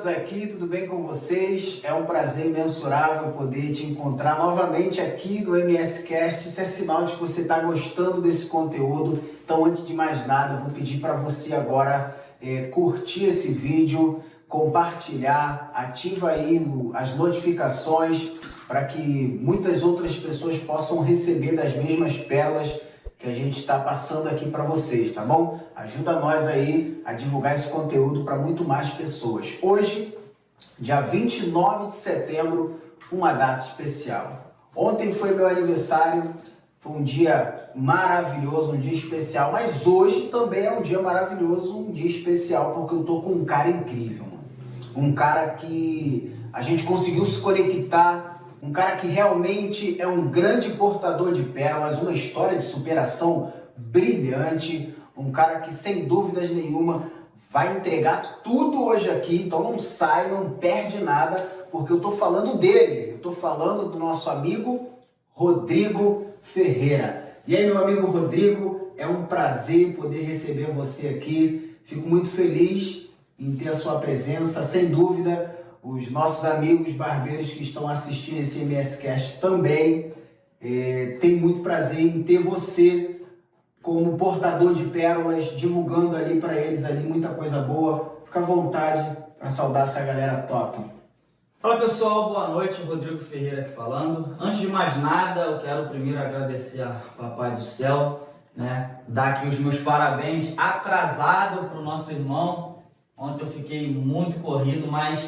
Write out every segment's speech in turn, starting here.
todos aqui, tudo bem com vocês? É um prazer imensurável poder te encontrar novamente aqui no MSCast. Isso é sinal de que você está gostando desse conteúdo. Então, antes de mais nada, vou pedir para você agora curtir esse vídeo, compartilhar, ativa aí as notificações para que muitas outras pessoas possam receber das mesmas pérolas que a gente está passando aqui para vocês, tá bom? Ajuda nós aí a divulgar esse conteúdo para muito mais pessoas. Hoje, dia 29 de setembro, uma data especial. Ontem foi meu aniversário, foi um dia maravilhoso, um dia especial, mas hoje também é um dia maravilhoso, um dia especial, porque eu tô com um cara incrível, mano. Um cara que a gente conseguiu se conectar, um cara que realmente é um grande portador de pérolas, uma história de superação brilhante, um cara que sem dúvidas nenhuma vai entregar tudo hoje aqui, então não sai, não perde nada, porque eu tô falando dele, eu tô falando do nosso amigo Rodrigo Ferreira. E aí, meu amigo Rodrigo, é um prazer poder receber você aqui, fico muito feliz em ter a sua presença, sem dúvida. Os nossos amigos barbeiros que estão assistindo esse MSCast também tem muito prazer em ter você como portador de pérolas, divulgando ali para eles ali muita coisa boa. Fica à vontade para saudar essa galera top. Fala pessoal, boa noite, Rodrigo Ferreira aqui falando. Antes de mais nada, eu quero primeiro agradecer a Papai do Céu, dar aqui os meus parabéns atrasado para o nosso irmão. Ontem eu fiquei muito corrido, mas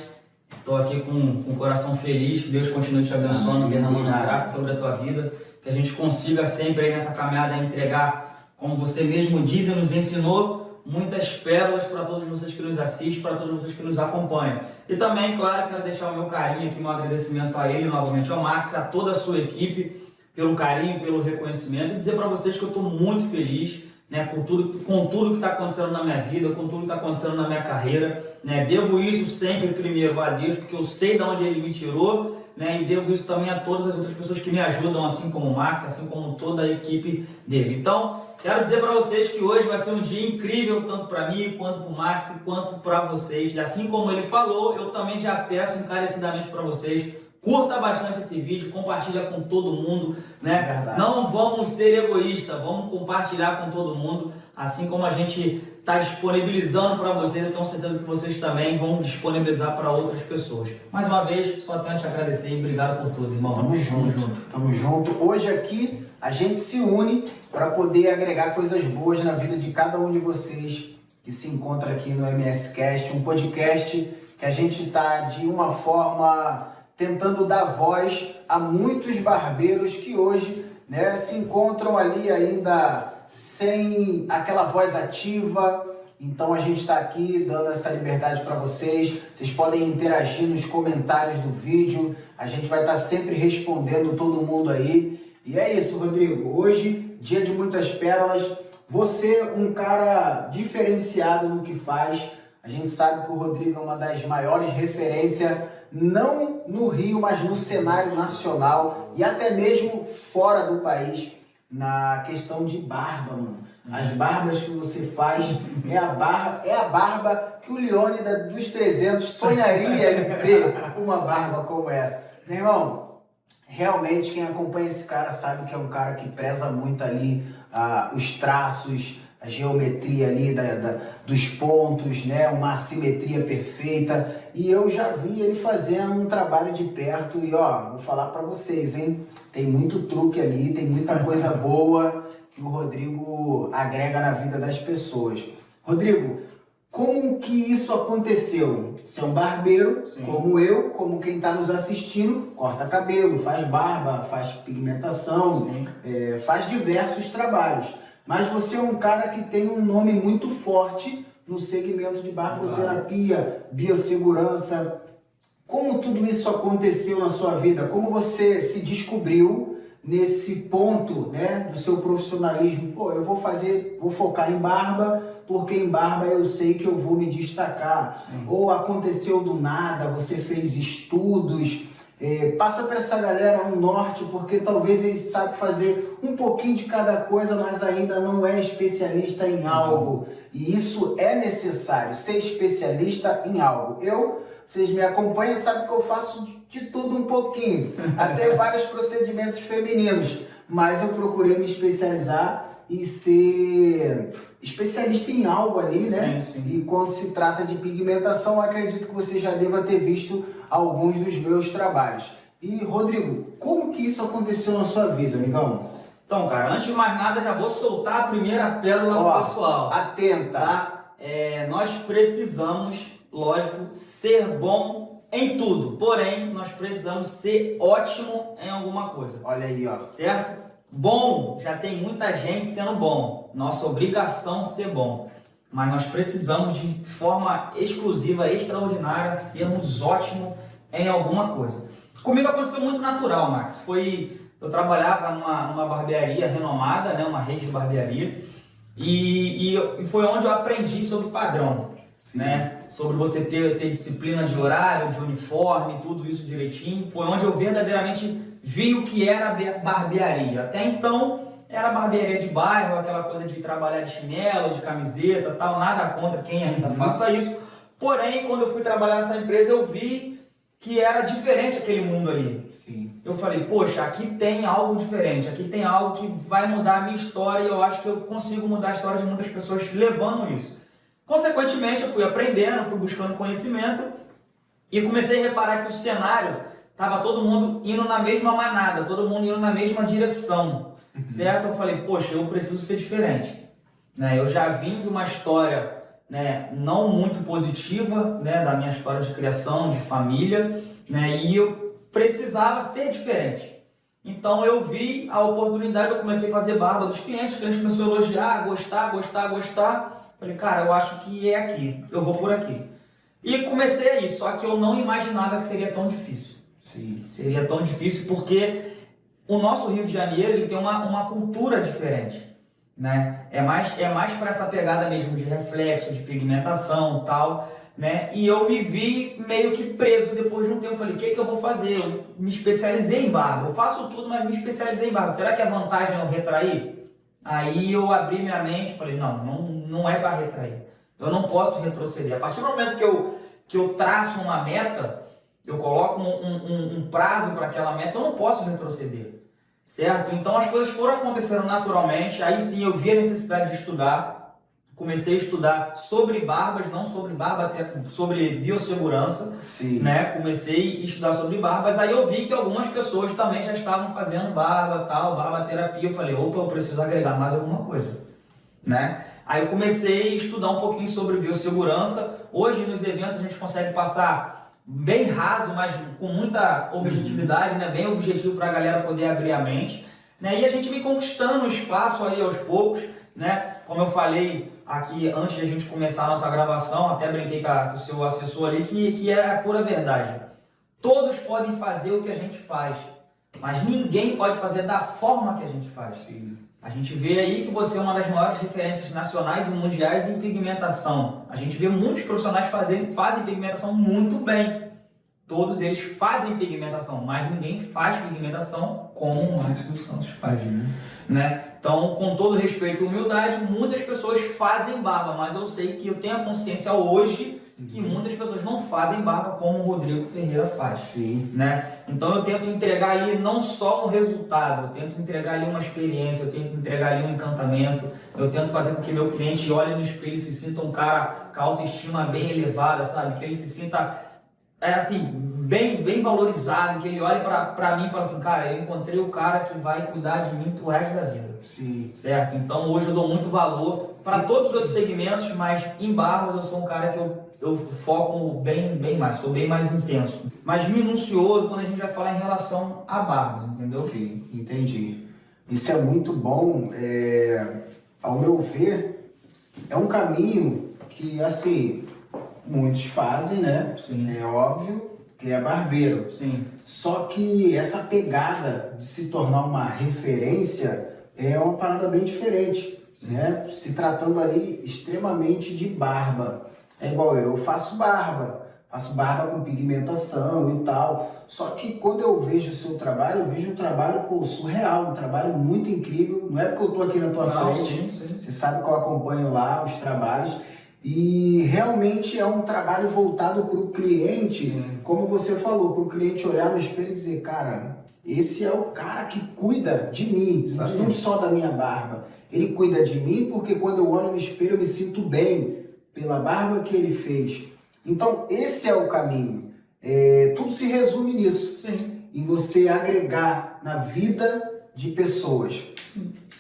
estou aqui com o coração feliz, que Deus continue te abençoando, derramando graça sobre a tua vida, que a gente consiga sempre aí nessa caminhada entregar, como você mesmo diz e nos ensinou, muitas pérolas para todos vocês que nos assistem, para todos vocês que nos acompanham. E também, claro, quero deixar o meu carinho aqui, meu agradecimento a ele, novamente ao Max, a toda a sua equipe, pelo carinho, pelo reconhecimento, e dizer para vocês que eu estou muito feliz, com tudo que está acontecendo na minha vida, com tudo que está acontecendo na minha carreira, devo isso sempre primeiro a Deus, porque eu sei de onde Ele me tirou, e devo isso também a todas as outras pessoas que me ajudam, assim como o Max, assim como toda a equipe dele. Então, quero dizer para vocês que hoje vai ser um dia incrível, tanto para mim, quanto para o Max, quanto para vocês. E assim como ele falou, eu também já peço encarecidamente para vocês, curta bastante esse vídeo, compartilha com todo mundo, Não vamos ser egoístas, vamos compartilhar com todo mundo, assim como a gente está disponibilizando para vocês, eu tenho certeza que vocês também vão disponibilizar para outras pessoas. Mais uma vez, só tenho a te agradecer e obrigado por tudo, irmão. Tamo junto. Hoje aqui a gente se une para poder agregar coisas boas na vida de cada um de vocês que se encontra aqui no MSCast, um podcast que a gente está de uma forma tentando dar voz a muitos barbeiros que hoje se encontram ali ainda sem aquela voz ativa. Então a gente está aqui dando essa liberdade para vocês. Vocês podem interagir nos comentários do vídeo. A gente vai estar sempre respondendo todo mundo aí. E é isso, Rodrigo. Hoje, dia de muitas pérolas. Você, um cara diferenciado no que faz. A gente sabe que o Rodrigo é uma das maiores referências, não no Rio, mas no cenário nacional e até mesmo fora do país, na questão de barba, mano. As barbas que você faz é a barba que o Leônidas dos 300 sonharia em ter uma barba como essa. Meu irmão, realmente quem acompanha esse cara sabe que é um cara que preza muito ali os traços, a geometria ali dos pontos, uma assimetria perfeita. E eu já vi ele fazendo um trabalho de perto e vou falar para vocês, hein? Tem muito truque ali, tem muita coisa boa que o Rodrigo agrega na vida das pessoas. Rodrigo, como que isso aconteceu? Você é um barbeiro, sim, como eu, como quem está nos assistindo, corta cabelo, faz barba, faz pigmentação, faz diversos trabalhos. Mas você é um cara que tem um nome muito forte no segmento de barboterapia, biossegurança. Como tudo isso aconteceu na sua vida? Como você se descobriu nesse ponto, do seu profissionalismo? Pô, eu vou focar em barba, porque em barba eu sei que eu vou me destacar. Sim. Ou aconteceu do nada, você fez estudos. Passa para essa galera um norte, porque talvez eles sabem fazer um pouquinho de cada coisa, mas ainda não é especialista em algo. E isso é necessário, ser especialista em algo. Eu vocês me acompanham, sabem que eu faço de tudo um pouquinho, até vários procedimentos femininos, mas eu procurei me especializar e ser especialista em algo ali, né? Sim. E quando se trata de pigmentação, eu acredito que você já deva ter visto alguns dos meus trabalhos. E, Rodrigo, como que isso aconteceu na sua vida, amigão? Então, cara, antes de mais nada, já vou soltar a primeira pérola pro pessoal. Atenta! Tá? Nós precisamos, lógico, ser bom em tudo. Porém, nós precisamos ser ótimo em alguma coisa. Olha aí, ó. Certo? Bom, já tem muita gente sendo bom. Nossa obrigação ser bom. Mas nós precisamos de forma exclusiva, extraordinária, sermos ótimos em alguma coisa. Comigo aconteceu muito natural, Max. Eu trabalhava numa barbearia renomada, né? Uma rede de barbearia. E foi onde eu aprendi sobre padrão. Né? Sobre você ter disciplina de horário, de uniforme, tudo isso direitinho. Foi onde eu verdadeiramente vi o que era barbearia. Até então era barbearia de bairro, aquela coisa de trabalhar de chinelo, de camiseta, tal, nada contra quem ainda faça isso. Porém, quando eu fui trabalhar nessa empresa, eu vi que era diferente aquele mundo ali. Sim. Eu falei, poxa, aqui tem algo diferente, aqui tem algo que vai mudar a minha história e eu acho que eu consigo mudar a história de muitas pessoas levando isso. Consequentemente, eu fui aprendendo, fui buscando conhecimento e comecei a reparar que o cenário estava todo mundo indo na mesma manada, todo mundo indo na mesma direção, certo? Eu falei, poxa, eu preciso ser diferente. Né? Eu já vim de uma história, né, não muito positiva, né, da minha história de criação, de família, né, e eu precisava ser diferente. Então eu vi a oportunidade, eu comecei a fazer barba dos clientes, o cliente começou a elogiar, gostar. Falei, cara, eu acho que é aqui, eu vou por aqui. E comecei aí, só que eu não imaginava que seria tão difícil. Sim. Seria tão difícil porque o nosso Rio de Janeiro ele tem uma cultura diferente. Né? É mais para essa pegada mesmo de reflexo, de pigmentação e tal. Né? E eu me vi meio que preso depois de um tempo. Falei, o que eu vou fazer? Eu me especializei em barba. Eu faço tudo, mas me especializei em barba. Será que a vantagem é eu retrair? Aí eu abri minha mente e falei, não é para retrair. Eu não posso retroceder. A partir do momento que eu traço uma meta, eu coloco um prazo para aquela meta, eu não posso retroceder. Certo? Então as coisas foram acontecendo naturalmente. Aí sim eu vi a necessidade de estudar. Comecei a estudar sobre barbas, não sobre barba, até sobre biossegurança. Sim. Né? Comecei a estudar sobre barbas. Aí eu vi que algumas pessoas também já estavam fazendo barbaterapia. Eu falei, opa, eu preciso agregar mais alguma coisa. Né? Aí eu comecei a estudar um pouquinho sobre biossegurança. Hoje nos eventos a gente consegue passar bem raso, mas com muita objetividade, né? Bem objetivo para a galera poder abrir a mente. Né? E a gente vem conquistando o espaço aí aos poucos. Né? Como eu falei aqui antes de a gente começar a nossa gravação, até brinquei com o seu assessor ali, que é a pura verdade. Todos podem fazer o que a gente faz, mas ninguém pode fazer da forma que a gente faz. Sim. A gente vê aí que você é uma das maiores referências nacionais e mundiais em pigmentação. A gente vê muitos profissionais fazem pigmentação muito bem. Todos eles fazem pigmentação, mas ninguém faz pigmentação como o Max dos Santos faz. Né? Então, com todo respeito e humildade, muitas pessoas fazem barba, mas eu sei que eu tenho a consciência hoje que muitas pessoas não fazem barba como o Rodrigo Ferreira faz. Sim. Né? Então eu tento entregar ali não só um resultado, eu tento entregar ali uma experiência, eu tento entregar ali um encantamento, eu tento fazer com que meu cliente olhe no espelho e se sinta um cara com a autoestima bem elevada, sabe? Que ele se sinta bem valorizado, que ele olhe pra mim e fale assim, cara, eu encontrei o cara que vai cuidar de mim pro resto da vida. Sim. Certo? Então hoje eu dou muito valor para todos os outros segmentos, mas em barbas eu sou um cara que eu foco bem mais, sou bem mais intenso, mais minucioso quando a gente vai falar em relação a barbas, entendeu? Sim, entendi. Isso é muito bom. Ao meu ver, é um caminho que, assim, muitos fazem, né? Sim. É óbvio que é barbeiro. Sim. Só que essa pegada de se tornar uma referência é uma parada bem diferente, né? Se tratando ali extremamente de barba. É igual eu faço barba com pigmentação e tal. Só que quando eu vejo o seu trabalho, eu vejo um trabalho surreal, um trabalho muito incrível. Não é porque eu tô aqui na tua frente, Sim. você sabe que eu acompanho lá os trabalhos. E realmente é um trabalho voltado para o cliente, como você falou, para o cliente olhar no espelho e dizer, cara, esse é o cara que cuida de mim, não só da minha barba. Ele cuida de mim porque quando eu olho no espelho eu me sinto bem pela barba que ele fez. Então esse é o caminho. Tudo se resume nisso. Sim. Em você agregar na vida de pessoas.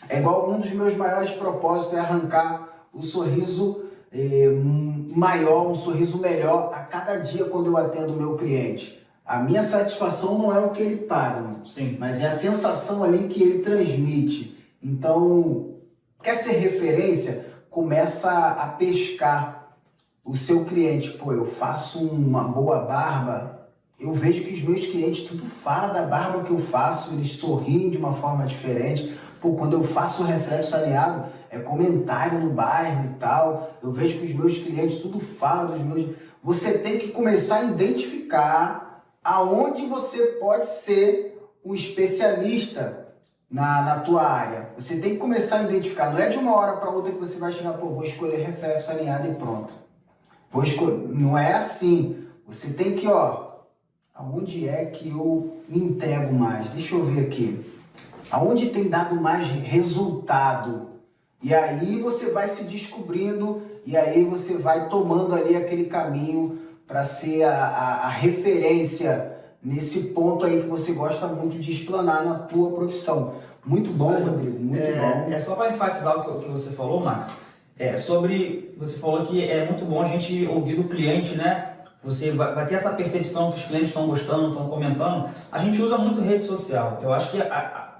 É igual um dos meus maiores propósitos é arrancar o sorriso maior, um sorriso melhor a cada dia quando eu atendo o meu cliente. A minha satisfação não é o que ele paga, mas é a sensação ali que ele transmite. Então, quer ser referência? Começa a pescar o seu cliente. Pô, eu faço uma boa barba, eu vejo que os meus clientes tudo falam da barba que eu faço, eles sorriem de uma forma diferente. Pô, quando eu faço o reflexo alinhado, é comentário no bairro e tal, eu vejo que os meus clientes tudo falam dos meus... Você tem que começar a identificar aonde você pode ser um especialista na tua área. Você tem que começar a identificar, não é de uma hora para outra que você vai chegar, pô, vou escolher reflexo alinhado e pronto. Não é assim. Você tem que, aonde é que eu me entrego mais? Deixa eu ver aqui. Aonde tem dado mais resultado? E aí você vai se descobrindo e aí você vai tomando ali aquele caminho para ser a referência nesse ponto aí que você gosta muito de explanar na tua profissão. Muito bom, Rodrigo, muito bom. É só para enfatizar o que você falou, Max. Você falou que é muito bom a gente ouvir do cliente, né? Você vai ter essa percepção que os clientes estão gostando, estão comentando. A gente usa muito rede social. Eu acho que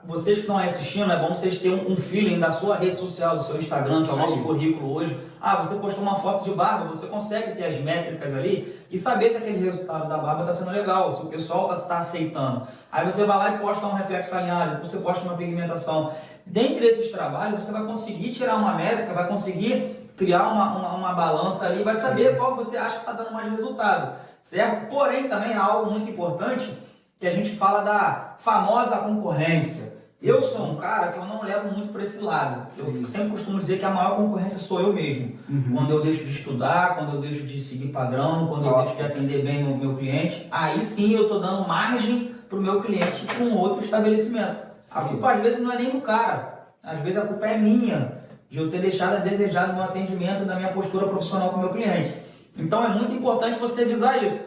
vocês que estão aí assistindo, é bom vocês terem um feeling da sua rede social, do seu Instagram, que é o nosso currículo hoje. Você postou uma foto de barba, você consegue ter as métricas ali e saber se aquele resultado da barba está sendo legal, se o pessoal está aceitando. Aí você vai lá e posta um reflexo alinhado, você posta uma pigmentação. Dentre esses trabalhos, você vai conseguir tirar uma métrica, vai conseguir criar uma balança ali, vai saber qual você acha que está dando mais resultado, certo? Porém, também há algo muito importante que a gente fala da famosa concorrência. Eu sou um cara que eu não levo muito para esse lado. Eu sempre costumo dizer que a maior concorrência sou eu mesmo. Quando eu deixo de estudar, quando eu deixo de seguir padrão, quando eu deixo de atender bem o meu cliente, aí sim eu estou dando margem para o meu cliente para um outro estabelecimento. A culpa às vezes não é nem do cara, às vezes a culpa é minha, de eu ter deixado a desejar no atendimento da minha postura profissional com o meu cliente. Então é muito importante você visar isso.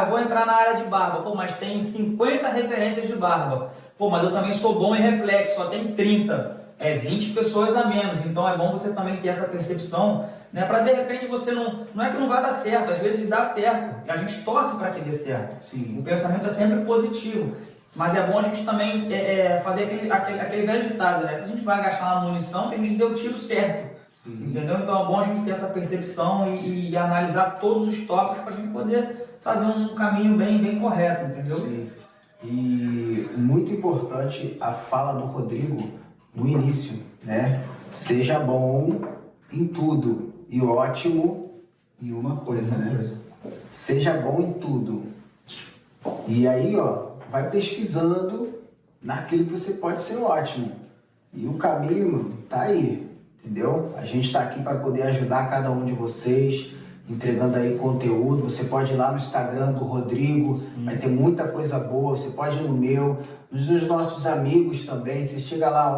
Eu vou entrar na área de barba, mas tem 50 referências de barba. Mas eu também sou bom em reflexo, só tem 30. 20 pessoas a menos. Então é bom você também ter essa percepção, né? Para de repente você não é que não vai dar certo, às vezes dá certo. A gente torce para que dê certo. Sim. O pensamento é sempre positivo. Mas é bom a gente também fazer aquele velho ditado, né? Se a gente vai gastar uma munição, que a gente deu o tiro certo. Entendeu? Então é bom a gente ter essa percepção e analisar todos os tópicos para a gente poder fazer um caminho bem correto, entendeu? Sim. E muito importante a fala do Rodrigo no início, né? Seja bom em tudo e ótimo em uma coisa, né? Seja bom em tudo. E aí, vai pesquisando naquilo que você pode ser ótimo. E o caminho tá aí, entendeu? A gente está aqui para poder ajudar cada um de vocês, entregando aí conteúdo. Você pode ir lá no Instagram do Rodrigo, vai ter muita coisa boa. Você pode ir no meu, nos nossos amigos também. Você chega lá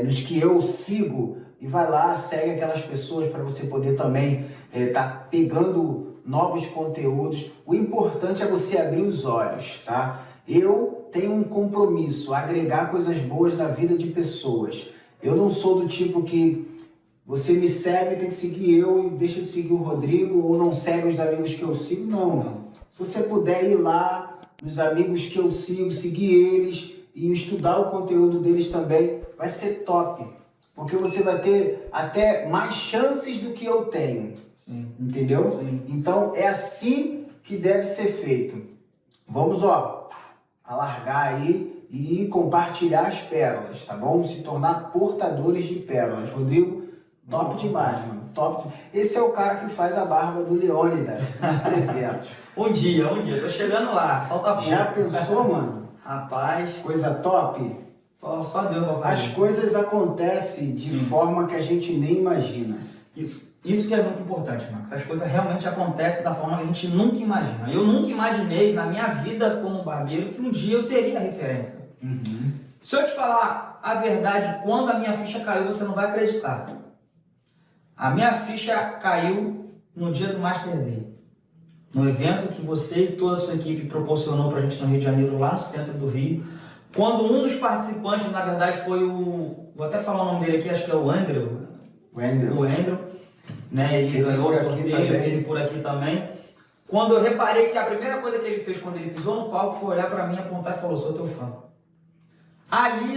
nos que eu sigo e vai lá, segue aquelas pessoas para você poder também tá pegando novos conteúdos. O importante é você abrir os olhos, tá? Eu tenho um compromisso, agregar coisas boas na vida de pessoas. Eu não sou do tipo que você me segue, tem que seguir eu e deixa de seguir o Rodrigo, ou não segue os amigos que eu sigo. Não. Se você puder ir lá nos amigos que eu sigo, seguir eles e estudar o conteúdo deles também, vai ser top. Porque você vai ter até mais chances do que eu tenho. Sim. Entendeu? Sim. Então é assim que deve ser feito. Vamos, alargar aí e compartilhar as pérolas, tá bom? Se tornar portadores de pérolas. Rodrigo, top demais, mano. Top. Esse é o cara que faz a barba do Leônidas, dos 300. Um dia, tô chegando lá. Falta pouco. Já pensou, mano? Rapaz, Coisa top? só Deus pra fazer. As coisas acontecem de forma que a gente nem imagina. Isso. Isso que é muito importante, Marcos. As coisas realmente acontecem da forma que a gente nunca imagina. Eu nunca imaginei na minha vida como barbeiro que um dia eu seria a referência. Se eu te falar a verdade, quando a minha ficha caiu, você não vai acreditar. A minha ficha caiu no dia do Master Day. No evento que você e toda a sua equipe proporcionou pra gente no Rio de Janeiro, lá no centro do Rio. Quando um dos participantes, na verdade, foi o... Vou até falar o nome dele aqui, acho que é o Andrew. O Andrew, né? Ele ganhou o sorteio, ele por aqui também. Quando eu reparei que a primeira coisa que ele fez quando ele pisou no palco foi olhar pra mim, apontar e falou: sou teu fã. Ali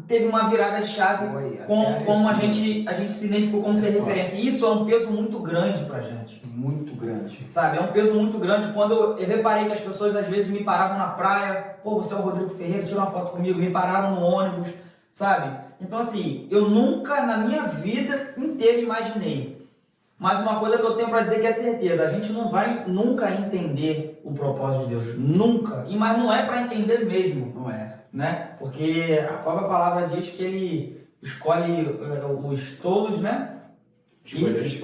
teve uma virada de chave, como a gente se identificou como ser referência. E isso é um peso muito grande pra gente. Muito grande. Sabe, é um peso muito grande. Quando eu reparei que as pessoas às vezes me paravam na praia, pô, você é o Rodrigo Ferreira, tira uma foto comigo, me pararam no ônibus, sabe? Então assim, eu nunca na minha vida inteira imaginei. Mas uma coisa que eu tenho para dizer que é certeza, a gente não vai nunca entender o propósito de Deus, nunca. Mas não é para entender mesmo. Não é. Né? Porque a própria palavra diz que ele escolhe os tolos, né? Coisas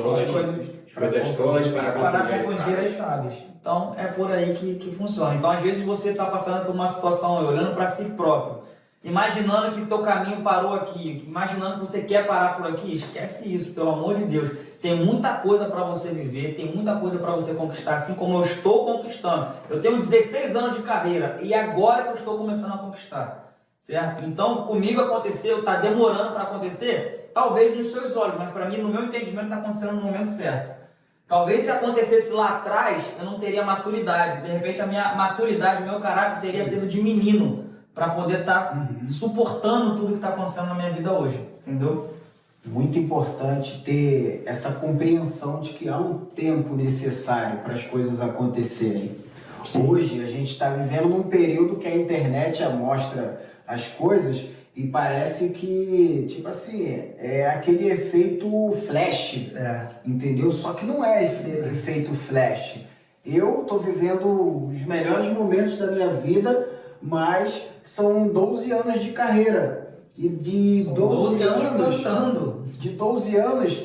tolas para confundir as sábias. Então é por aí que funciona. Então às vezes você está passando por uma situação olhando para si próprio, imaginando que teu caminho parou aqui, imaginando que você quer parar por aqui. Esquece isso, pelo amor de Deus. Tem muita coisa para você viver, tem muita coisa para você conquistar, assim como eu estou conquistando. Eu tenho 16 anos de carreira e agora que eu estou começando a conquistar, certo? Então comigo aconteceu, está demorando para acontecer, talvez nos seus olhos, mas para mim, no meu entendimento, está acontecendo no momento certo. Talvez se acontecesse lá atrás, eu não teria maturidade. De repente a minha maturidade, o meu caráter teria sido de menino para poder estar suportando tudo que está acontecendo na minha vida hoje, entendeu? Muito importante ter essa compreensão de que há um tempo necessário para as coisas acontecerem. Sim. Hoje a gente está vivendo num período que a internet mostra as coisas e parece que, tipo assim, é aquele efeito flash, entendeu? Só que não é efeito flash. Eu estou vivendo os melhores momentos da minha vida, mas são 12 anos de carreira. E de 12 anos,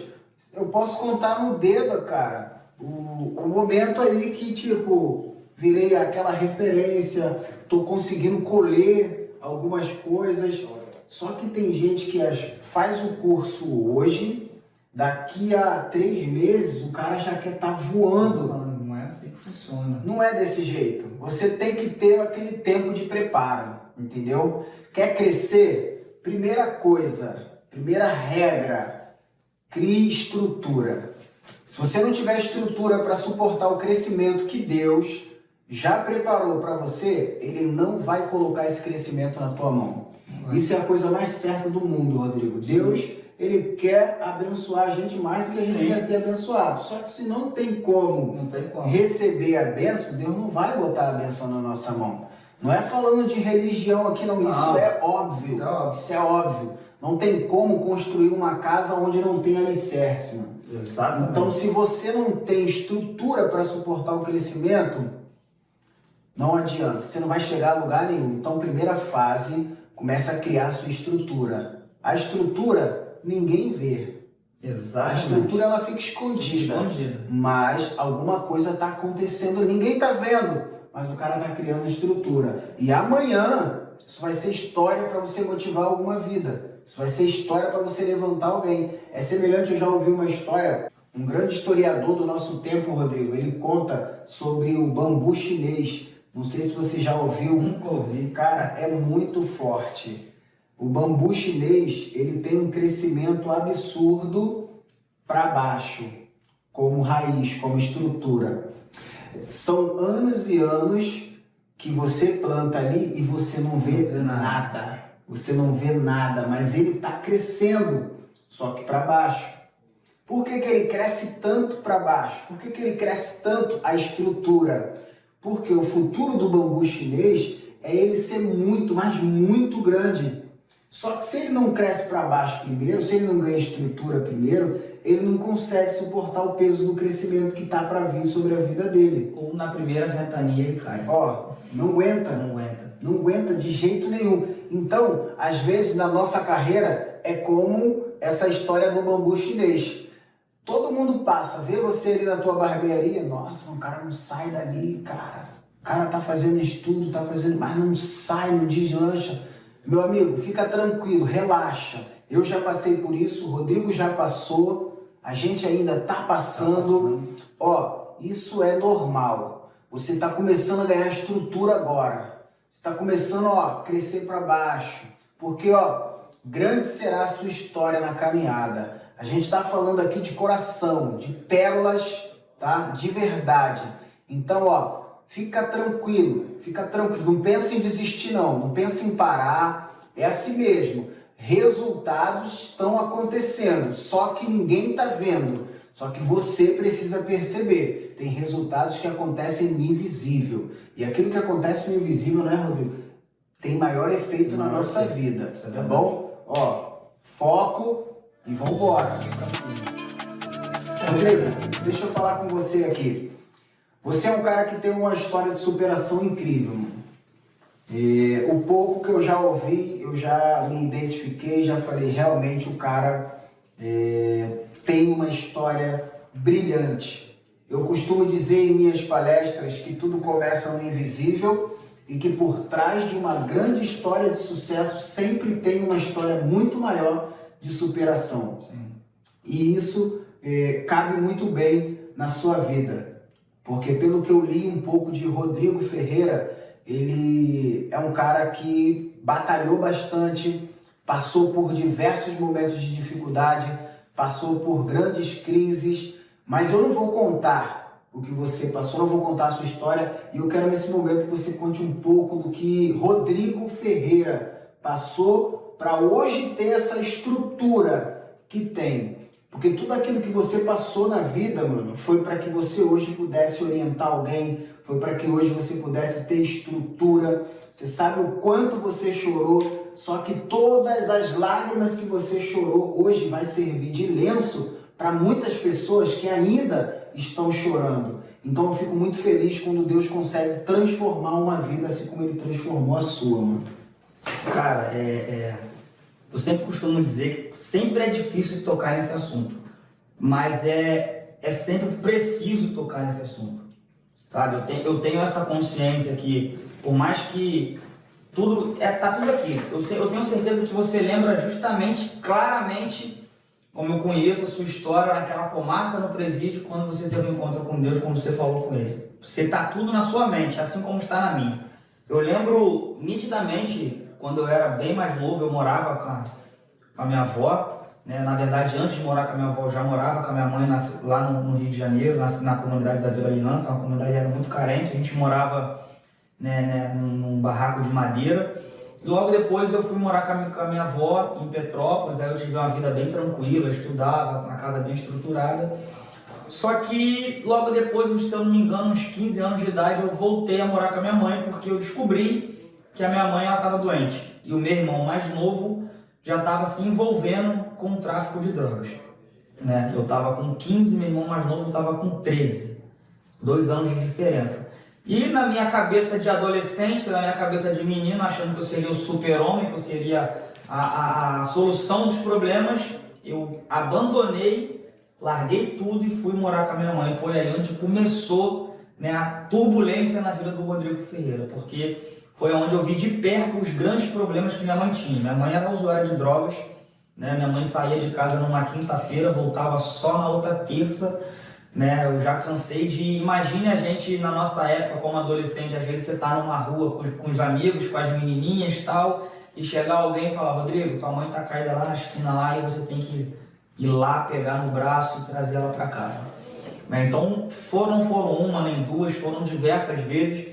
eu posso contar no dedo, cara, o momento aí que, tipo, virei aquela referência, tô conseguindo colher algumas coisas. Só que tem gente que faz o curso hoje, daqui a 3 meses o cara já quer estar voando. Não é assim que funciona. Não é desse jeito. Você tem que ter aquele tempo de preparo, entendeu? Quer crescer? Primeira coisa, primeira regra, crie estrutura. Se você não tiver estrutura para suportar o crescimento que Deus já preparou para você, Ele não vai colocar esse crescimento na tua mão. Isso é a coisa mais certa do mundo, Rodrigo. Deus, Ele quer abençoar a gente mais do que a gente quer ser abençoado. Só que se não tem como receber a bênção, Deus não vai botar a bênção na nossa mão. Não é falando de religião aqui, não. Isso é óbvio. Isso é óbvio. Não tem como construir uma casa onde não tem alicerce, mano. Exatamente. Então, se você não tem estrutura para suportar o crescimento, não adianta. Você não vai chegar a lugar nenhum. Então, primeira fase, começa a criar a sua estrutura. A estrutura, ninguém vê. Exatamente. A estrutura, ela fica escondida. Mas alguma coisa está acontecendo. Ninguém está vendo. Mas o cara está criando estrutura. E amanhã, isso vai ser história para você motivar alguma vida. Isso vai ser história para você levantar alguém. É semelhante, eu já ouvi uma história, um grande historiador do nosso tempo, Rodrigo, ele conta sobre o bambu chinês. Não sei se você já ouviu. Nunca ouvi. Cara, é muito forte. O bambu chinês, ele tem um crescimento absurdo para baixo, como raiz, como estrutura. São anos e anos que você planta ali e você não vê nada. Você não vê nada, mas ele está crescendo, só que para baixo. Por que ele cresce tanto para baixo? Por que ele cresce tanto a estrutura? Porque o futuro do bambu chinês é ele ser muito, mas muito grande. Só que se ele não cresce para baixo primeiro, se ele não ganha estrutura primeiro, ele não consegue suportar o peso do crescimento que está para vir sobre a vida dele. Ou na primeira ventania ele cai. Não aguenta. Não aguenta de jeito nenhum. Então, às vezes, na nossa carreira, é como essa história do bambu chinês. Todo mundo passa, vê você ali na tua barbearia, nossa, o cara não sai dali, cara. O cara tá fazendo estudo, tá fazendo, mas não sai, não deslancha. Meu amigo, fica tranquilo, relaxa. Eu já passei por isso, o Rodrigo já passou, a gente ainda tá passando. Ó, isso é normal. Você tá começando a ganhar estrutura agora. Você tá começando, ó, a crescer para baixo. Porque, ó, grande será a sua história na caminhada. A gente está falando aqui de coração, de pérolas, tá? De verdade. Então, ó, fica tranquilo, não pensa em desistir não pensa em parar, é assim mesmo. Resultados estão acontecendo, só que ninguém está vendo, só que você precisa perceber. Tem resultados que acontecem no invisível, e aquilo que acontece no invisível, né, Rodrigo, tem maior efeito na nossa vida, tá bom? Ó, foco e vambora. Rodrigo, deixa eu falar com você aqui. Você é um cara que tem uma história de superação incrível, mano. O pouco que eu já ouvi, eu já me identifiquei, já falei, realmente o cara tem uma história brilhante. Eu costumo dizer em minhas palestras que tudo começa no invisível e que por trás de uma grande história de sucesso sempre tem uma história muito maior de superação. Sim. E isso cabe muito bem na sua vida. Porque pelo que eu li um pouco de Rodrigo Ferreira, ele é um cara que batalhou bastante, passou por diversos momentos de dificuldade, passou por grandes crises, mas eu não vou contar o que você passou, não vou contar a sua história, e eu quero nesse momento que você conte um pouco do que Rodrigo Ferreira passou para hoje ter essa estrutura que tem. Porque tudo aquilo que você passou na vida, mano, foi para que você hoje pudesse orientar alguém, foi para que hoje você pudesse ter estrutura. Você sabe o quanto você chorou, só que todas as lágrimas que você chorou hoje vai servir de lenço para muitas pessoas que ainda estão chorando. Então eu fico muito feliz quando Deus consegue transformar uma vida assim como Ele transformou a sua, mano. Cara, eu sempre costumo dizer que sempre é difícil tocar nesse assunto, mas é sempre preciso tocar nesse assunto, sabe? Eu tenho essa consciência que, por mais que tudo, tá tudo aqui, eu tenho certeza que você lembra justamente, claramente, como eu conheço a sua história naquela comarca no presídio, quando você teve um encontro com Deus, como você falou com Ele. Você tá tudo na sua mente, assim como está na minha. Eu lembro nitidamente, quando eu era bem mais novo, eu morava com a minha avó, né? Na verdade, antes de morar com a minha avó, eu já morava com a minha mãe lá no Rio de Janeiro, na comunidade da Vila Aliança, uma comunidade era muito carente, a gente morava, né, num barraco de madeira. E logo depois eu fui morar com a minha avó em Petrópolis, aí eu tive uma vida bem tranquila, eu estudava, uma casa bem estruturada. Só que logo depois, se eu não me engano, uns 15 anos de idade, eu voltei a morar com a minha mãe, porque eu descobri que a minha mãe estava doente e o meu irmão mais novo já estava se envolvendo com o tráfico de drogas, né? Eu estava com 15, meu irmão mais novo estava com 13, 2 anos de diferença. E na minha cabeça de adolescente, na minha cabeça de menino, achando que eu seria o super-homem, que eu seria a solução dos problemas, eu abandonei, larguei tudo e fui morar com a minha mãe. Foi aí onde começou, né, a turbulência na vida do Rodrigo Ferreira, porque foi onde eu vi de perto os grandes problemas que minha mãe tinha. Minha mãe era usuária de drogas, né? Minha mãe saía de casa numa quinta-feira, voltava só na outra terça, né? Eu já cansei de... Imagine a gente na nossa época como adolescente, às vezes você tá numa rua com os amigos, com as menininhas e tal, e chegar alguém e falar: Rodrigo, tua mãe tá caída lá na esquina lá e você tem que ir lá, pegar no braço e trazer ela para casa. Né? Então foram uma nem duas, foram diversas vezes.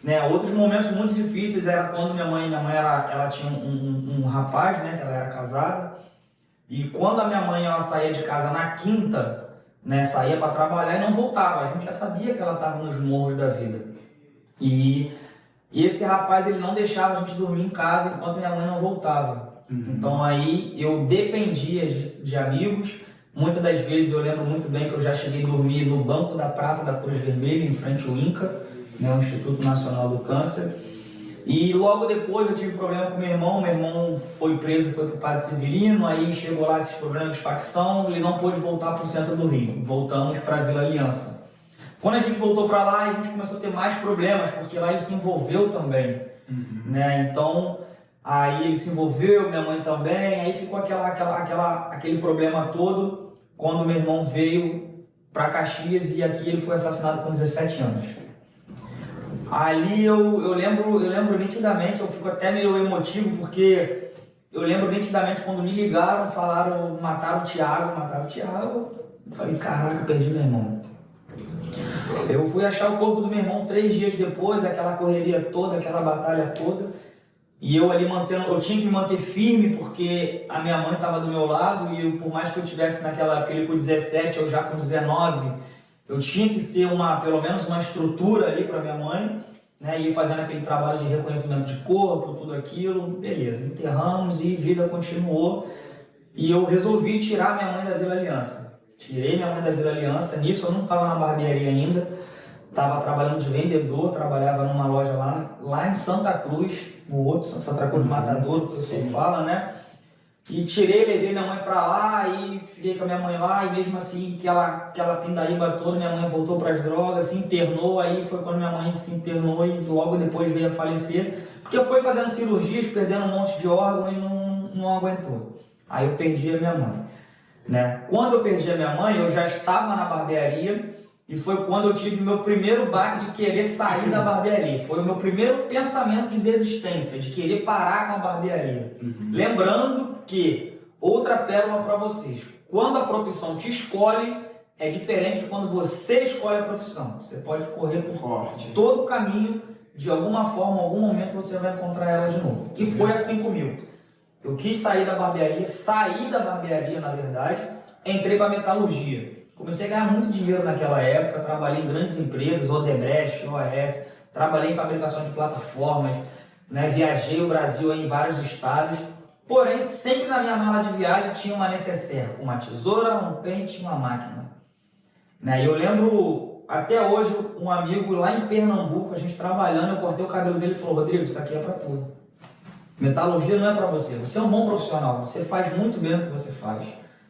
Né, outros momentos muito difíceis era quando minha mãe ela tinha um rapaz, né, que ela era casada, e quando a minha mãe ela saía de casa na quinta, né, saía para trabalhar e não voltava, a gente já sabia que ela estava nos morros da vida. E esse rapaz ele não deixava a gente dormir em casa enquanto minha mãe não voltava. Então aí eu dependia de amigos. Muitas das vezes eu lembro muito bem que eu já cheguei a dormir no banco da Praça da Cruz Vermelha, em frente ao INCA, né, o Instituto Nacional do Câncer. E logo depois eu tive problema com meu irmão foi preso, foi pro Padre Severino, aí chegou lá esses problemas de facção, ele não pôde voltar para o centro do Rio, voltamos para a Vila Aliança. Quando a gente voltou para lá, a gente começou a ter mais problemas, porque lá ele se envolveu também, né? Então, aí ele se envolveu, minha mãe também, aí ficou aquele problema todo, quando meu irmão veio para Caxias e aqui ele foi assassinado com 17 anos. Ali eu lembro nitidamente, eu fico até meio emotivo, porque eu lembro nitidamente quando me ligaram, falaram, mataram o Thiago. Eu falei, caraca, perdi meu irmão. Eu fui achar o corpo do meu irmão 3 dias depois, aquela correria toda, aquela batalha toda, e eu ali eu tinha que me manter firme, porque a minha mãe estava do meu lado, e por mais que eu tivesse naquela época, ele com 17, eu já com 19, eu tinha que ser pelo menos uma estrutura ali para minha mãe, né? E fazendo aquele trabalho de reconhecimento de corpo, tudo aquilo, beleza, enterramos e vida continuou. E eu resolvi tirar minha mãe da Vila Aliança. Tirei minha mãe da Vila Aliança, nisso eu não estava na barbearia ainda, estava trabalhando de vendedor, trabalhava numa loja lá em Santa Cruz, no outro, Santa Cruz Matadouro, que o pessoal fala, né? E levei minha mãe pra lá e fiquei com a minha mãe lá, e mesmo assim, aquela pindaíba toda, minha mãe voltou para as drogas, se internou, aí foi quando minha mãe se internou e logo depois veio a falecer, porque foi fazendo cirurgias, perdendo um monte de órgão e não aguentou. Aí eu perdi a minha mãe, né? Quando eu perdi a minha mãe, eu já estava na barbearia, e foi quando eu tive meu primeiro baque de querer sair da barbearia. Foi o meu primeiro pensamento de desistência, de querer parar com a barbearia. Lembrando que, outra pérola para vocês, quando a profissão te escolhe, é diferente de quando você escolhe a profissão. Você pode correr por todo o caminho, de alguma forma, em algum momento você vai encontrar ela de novo. E foi assim comigo. Eu quis sair da barbearia, na verdade, entrei para metalurgia. Comecei a ganhar muito dinheiro naquela época, trabalhei em grandes empresas, Odebrecht, OAS, trabalhei em fabricação de plataformas, né? Viajei o Brasil em vários estados, porém sempre na minha mala de viagem tinha uma necessaire, uma tesoura, um pente e uma máquina. Né? E eu lembro até hoje um amigo lá em Pernambuco, a gente trabalhando, eu cortei o cabelo dele e falou, Rodrigo, isso aqui é para tudo. Metalurgia não é para você, você é um bom profissional, você faz muito bem o que você faz.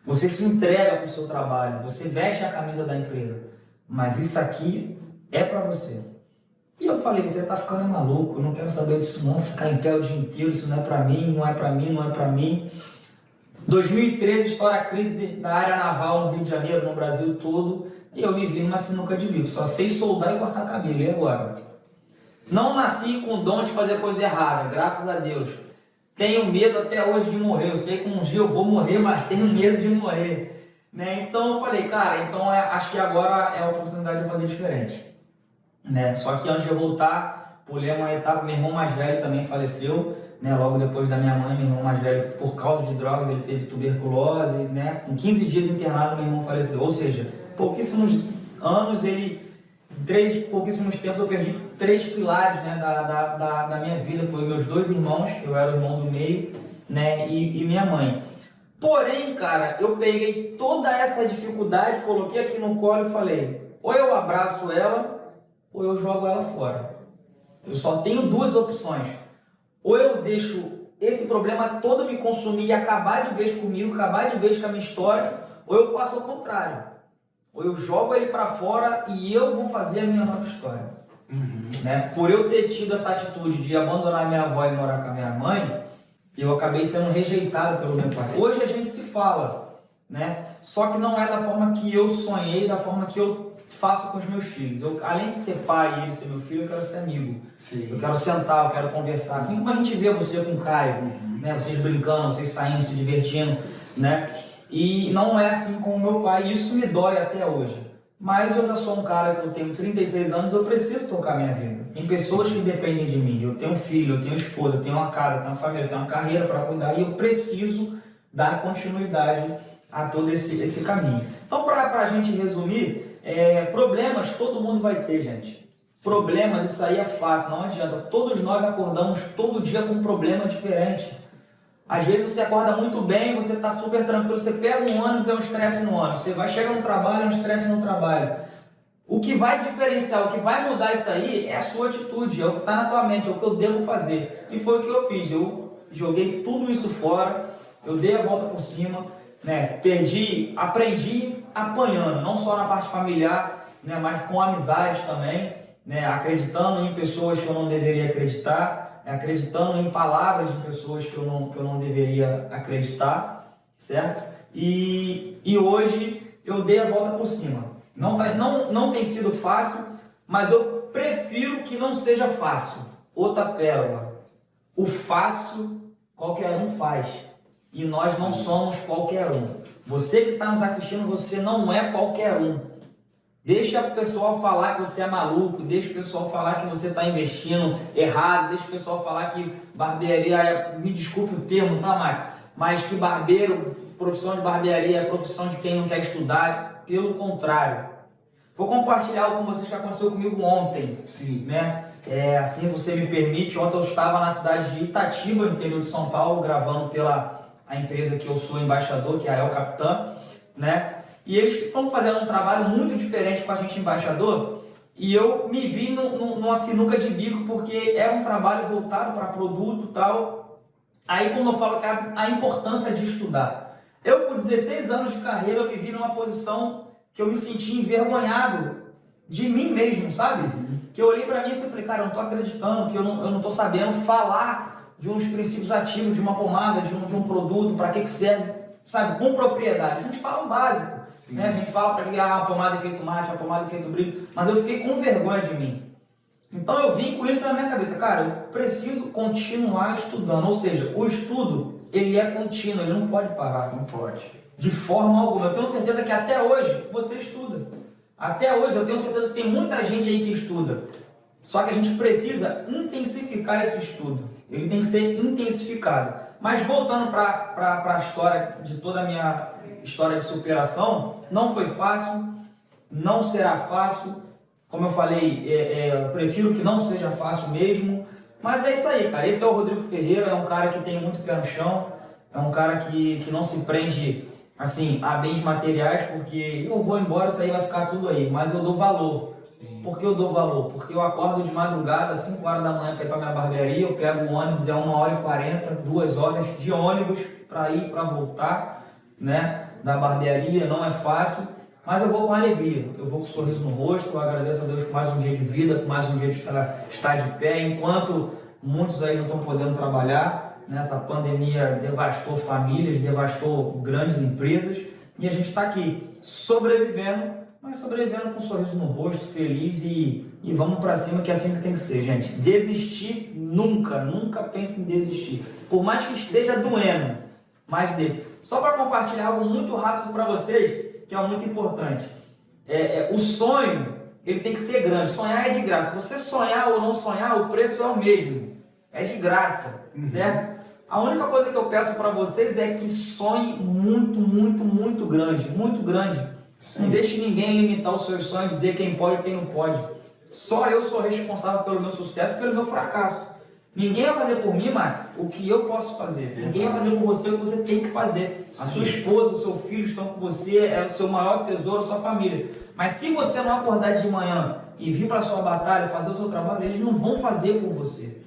Você se entrega para o seu trabalho, você veste a camisa da empresa, mas isso aqui é para você. E eu falei, você está ficando maluco, eu não quero saber disso não, ficar em pé o dia inteiro, isso não é para mim, não é para mim, não é para mim. 2013, estoura a crise da área naval no Rio de Janeiro, no Brasil todo, e eu me vi numa sinuca de bico, só sei soldar e cortar cabelo, e agora? Não nasci com o dom de fazer coisa errada, graças a Deus. Tenho medo até hoje de morrer, eu sei que um dia eu vou morrer, mas tenho medo de morrer, né? Então eu falei, cara, acho que agora é a oportunidade de fazer diferente, né? Só que antes de eu voltar, pulei uma etapa, meu irmão mais velho também faleceu, né? Logo depois da minha mãe, meu irmão mais velho, por causa de drogas, ele teve tuberculose, né? Com 15 dias internado, meu irmão faleceu, ou seja, pouquíssimos anos pouquíssimos tempos eu perdi 3 pilares, né, da minha vida. Foi meus 2 irmãos, eu era o irmão do meio, né, e minha mãe. Porém, cara, eu peguei toda essa dificuldade, coloquei aqui no colo e falei, ou eu abraço ela, ou eu jogo ela fora. Eu só tenho 2 opções. Ou eu deixo esse problema todo me consumir e acabar de vez comigo, acabar de vez com a minha história, ou eu faço o contrário. Ou eu jogo ele para fora e eu vou fazer a minha nova história. Né? Por eu ter tido essa atitude de abandonar minha avó e morar com a minha mãe, eu acabei sendo rejeitado pelo meu pai. Hoje a gente se fala, né? Só que não é da forma que eu sonhei, da forma que eu faço com os meus filhos. Além de ser pai e ele ser meu filho, eu quero ser amigo. Sim. Eu quero sentar, eu quero conversar. Assim como a gente vê você com o Caio, né? Vocês brincando, vocês saindo, se divertindo, né? E não é assim com o meu pai, isso me dói até hoje. Mas eu já sou um cara que eu tenho 36 anos, eu preciso tocar minha vida. Tem pessoas que dependem de mim, eu tenho um filho, eu tenho esposa, eu tenho uma casa, eu tenho uma família, eu tenho uma carreira para cuidar e eu preciso dar continuidade a todo esse caminho. Então, para a gente resumir, problemas todo mundo vai ter, gente. Problemas, isso aí é fato, não adianta. Todos nós acordamos todo dia com um problema diferente. Às vezes você acorda muito bem, você está super tranquilo, você pega um ônibus, é um estresse no ônibus. Você vai chegar no trabalho, é um estresse no trabalho. O que vai diferenciar, o que vai mudar isso aí é a sua atitude, é o que está na tua mente, é o que eu devo fazer. E foi o que eu fiz, eu joguei tudo isso fora, eu dei a volta por cima, né? Aprendi apanhando, não só na parte familiar, né? Mas com amizades também, né? Acreditando em pessoas que eu não deveria acreditar, acreditando em palavras de pessoas que eu não deveria acreditar, certo? E hoje eu dei a volta por cima. Não tem sido fácil, mas eu prefiro que não seja fácil. Outra pérola. O fácil qualquer um faz. E nós não somos qualquer um. Você que está nos assistindo, você não é qualquer um. Deixa o pessoal falar que você é maluco, deixa o pessoal falar que você está investindo errado, deixa o pessoal falar que barbearia me desculpe o termo, tá, Max? Mas que barbeiro, profissão de barbearia é profissão de quem não quer estudar. Pelo contrário. Vou compartilhar algo com vocês que aconteceu comigo ontem. Sim. Né? Assim você me permite. Ontem eu estava na cidade de Itatiba, interior de São Paulo, gravando pela a empresa que eu sou embaixador, que é a El Capitã, né? E eles estão fazendo um trabalho muito diferente com a gente embaixador. E eu me vi numa sinuca de bico, porque era um trabalho voltado para produto e tal. Aí como eu falo que a importância de estudar. Eu, com 16 anos de carreira, eu me vi numa posição que eu me senti envergonhado de mim mesmo, sabe? Que eu olhei pra mim e falei, cara, eu não tô acreditando, que eu não tô sabendo falar de uns princípios ativos, de uma pomada, de um produto, para que serve, sabe? Com propriedade. A gente fala o básico, né? A gente fala para que a pomada efeito mate, a pomada efeito brilho, mas eu fiquei com vergonha de mim. Então eu vim com isso na minha cabeça, cara, eu preciso continuar estudando, ou seja, o estudo, ele é contínuo, ele não pode parar. Não pode. De forma alguma. Eu tenho certeza que até hoje você estuda. Até hoje eu tenho certeza que tem muita gente aí que estuda. Só que a gente precisa intensificar esse estudo. Ele tem que ser intensificado. Mas voltando para a história de toda a minha história de superação, não foi fácil, não será fácil. Como eu falei, eu prefiro que não seja fácil mesmo. Mas é isso aí, cara. Esse é o Rodrigo Ferreira, é um cara que tem muito pé no chão, é um cara que não se prende assim, a bens materiais, porque eu vou embora, isso aí vai ficar tudo aí, mas eu dou valor. Sim. Por que eu dou valor? Porque eu acordo de madrugada, às 5 horas da manhã para ir para minha barbearia, eu pego o ônibus, é 1h40, 2 horas de ônibus para ir, para voltar, né, da barbearia, não é fácil, mas eu vou com alegria, eu vou com um sorriso no rosto, eu agradeço a Deus por mais um dia de vida, por mais um dia de estar de pé, enquanto muitos aí não estão podendo trabalhar. Nessa pandemia devastou famílias, devastou grandes empresas e a gente está aqui sobrevivendo, mas sobrevivendo com um sorriso no rosto, feliz e vamos para cima, que é assim que tem que ser, gente. Desistir nunca pense em desistir, por mais que esteja doendo, mas só para compartilhar algo muito rápido para vocês, que é muito importante. O sonho, ele tem que ser grande, sonhar é de graça. Se você sonhar ou não sonhar, o preço é o mesmo, é de graça, certo? A única coisa que eu peço para vocês é que sonhem muito grande, muito grande. Sim. Não deixe ninguém limitar os seus sonhos, dizer quem pode e quem não pode. Só eu sou responsável pelo meu sucesso e pelo meu fracasso. Ninguém vai fazer por mim, Max, o que eu posso fazer. Ninguém vai fazer por você o que você tem que fazer. A sua esposa, o seu filho estão com você, é o seu maior tesouro, a sua família. Mas se você não acordar de manhã e vir para a sua batalha, fazer o seu trabalho, eles não vão fazer por você.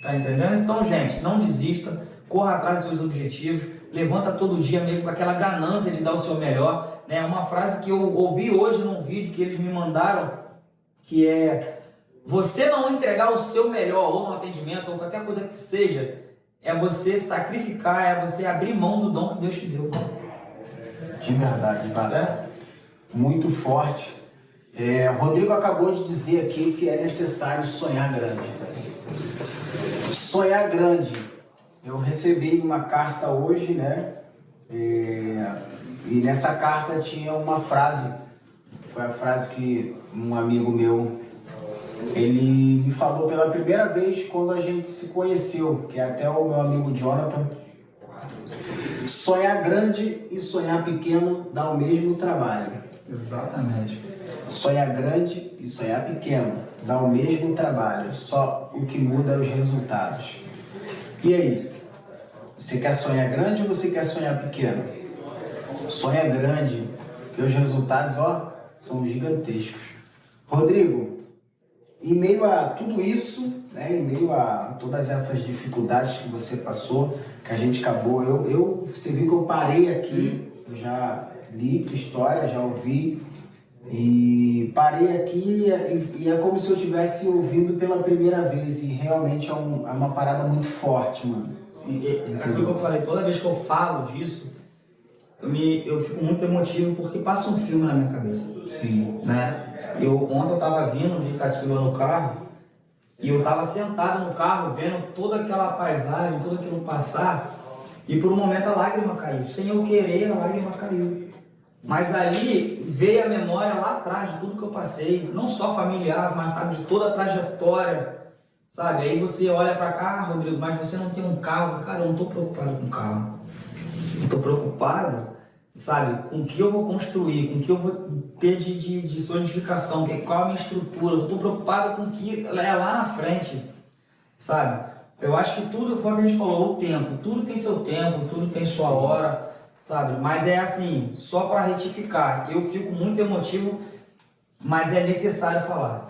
Tá entendendo? Então, gente, não desista, corra atrás dos seus objetivos, levanta todo dia mesmo com aquela ganância de dar o seu melhor, né? Uma frase que eu ouvi hoje num vídeo que eles me mandaram, que é: você não entregar o seu melhor, ou no atendimento, ou qualquer coisa que seja, é você sacrificar, é você abrir mão do dom que Deus te deu. De verdade, cara. Muito forte. Rodrigo acabou de dizer aqui que é necessário sonhar grande. Sonhar grande. Eu recebi uma carta hoje, né? E nessa carta tinha uma frase. Foi a frase que um amigo meu, ele me falou pela primeira vez quando a gente se conheceu, que é até o meu amigo Jonathan. Sonhar grande e sonhar pequeno dá o mesmo trabalho. Exatamente. Sonhar grande e sonhar pequeno dá o mesmo trabalho, só o que muda é os resultados. E aí? Você quer sonhar grande ou você quer sonhar pequeno? Sonha grande, porque os resultados, são gigantescos. Rodrigo, em meio a tudo isso, né, em meio a todas essas dificuldades que você passou, que a gente acabou, você viu que eu parei aqui, eu já li tua história, já ouvi, e parei aqui e é como se eu estivesse ouvindo pela primeira vez, e realmente é uma parada muito forte, mano. Sim, é aquilo que eu falei, toda vez que eu falo disso, eu fico muito emotivo porque passa um filme na minha cabeça. Sim. Né? Ontem eu estava vindo de Itatiba no carro e eu estava sentado no carro vendo toda aquela paisagem, tudo aquilo passar e por um momento a lágrima caiu. Sem eu querer, a lágrima caiu. Mas ali veio a memória lá atrás de tudo que eu passei, não só familiar, mas sabe, de toda a trajetória. Sabe? Aí você olha para cá, Rodrigo, mas você não tem um carro. Cara, eu não estou preocupado com o carro. Eu estou preocupado, sabe, com o que eu vou construir, com o que eu vou ter de solidificação, qual é a minha estrutura. Eu estou preocupado com o que é lá na frente, sabe? Eu acho que tudo, foi o que a gente falou, o tempo. Tudo tem seu tempo, tudo tem sua hora, sabe? Mas é assim, só para retificar. Eu fico muito emotivo, mas é necessário falar.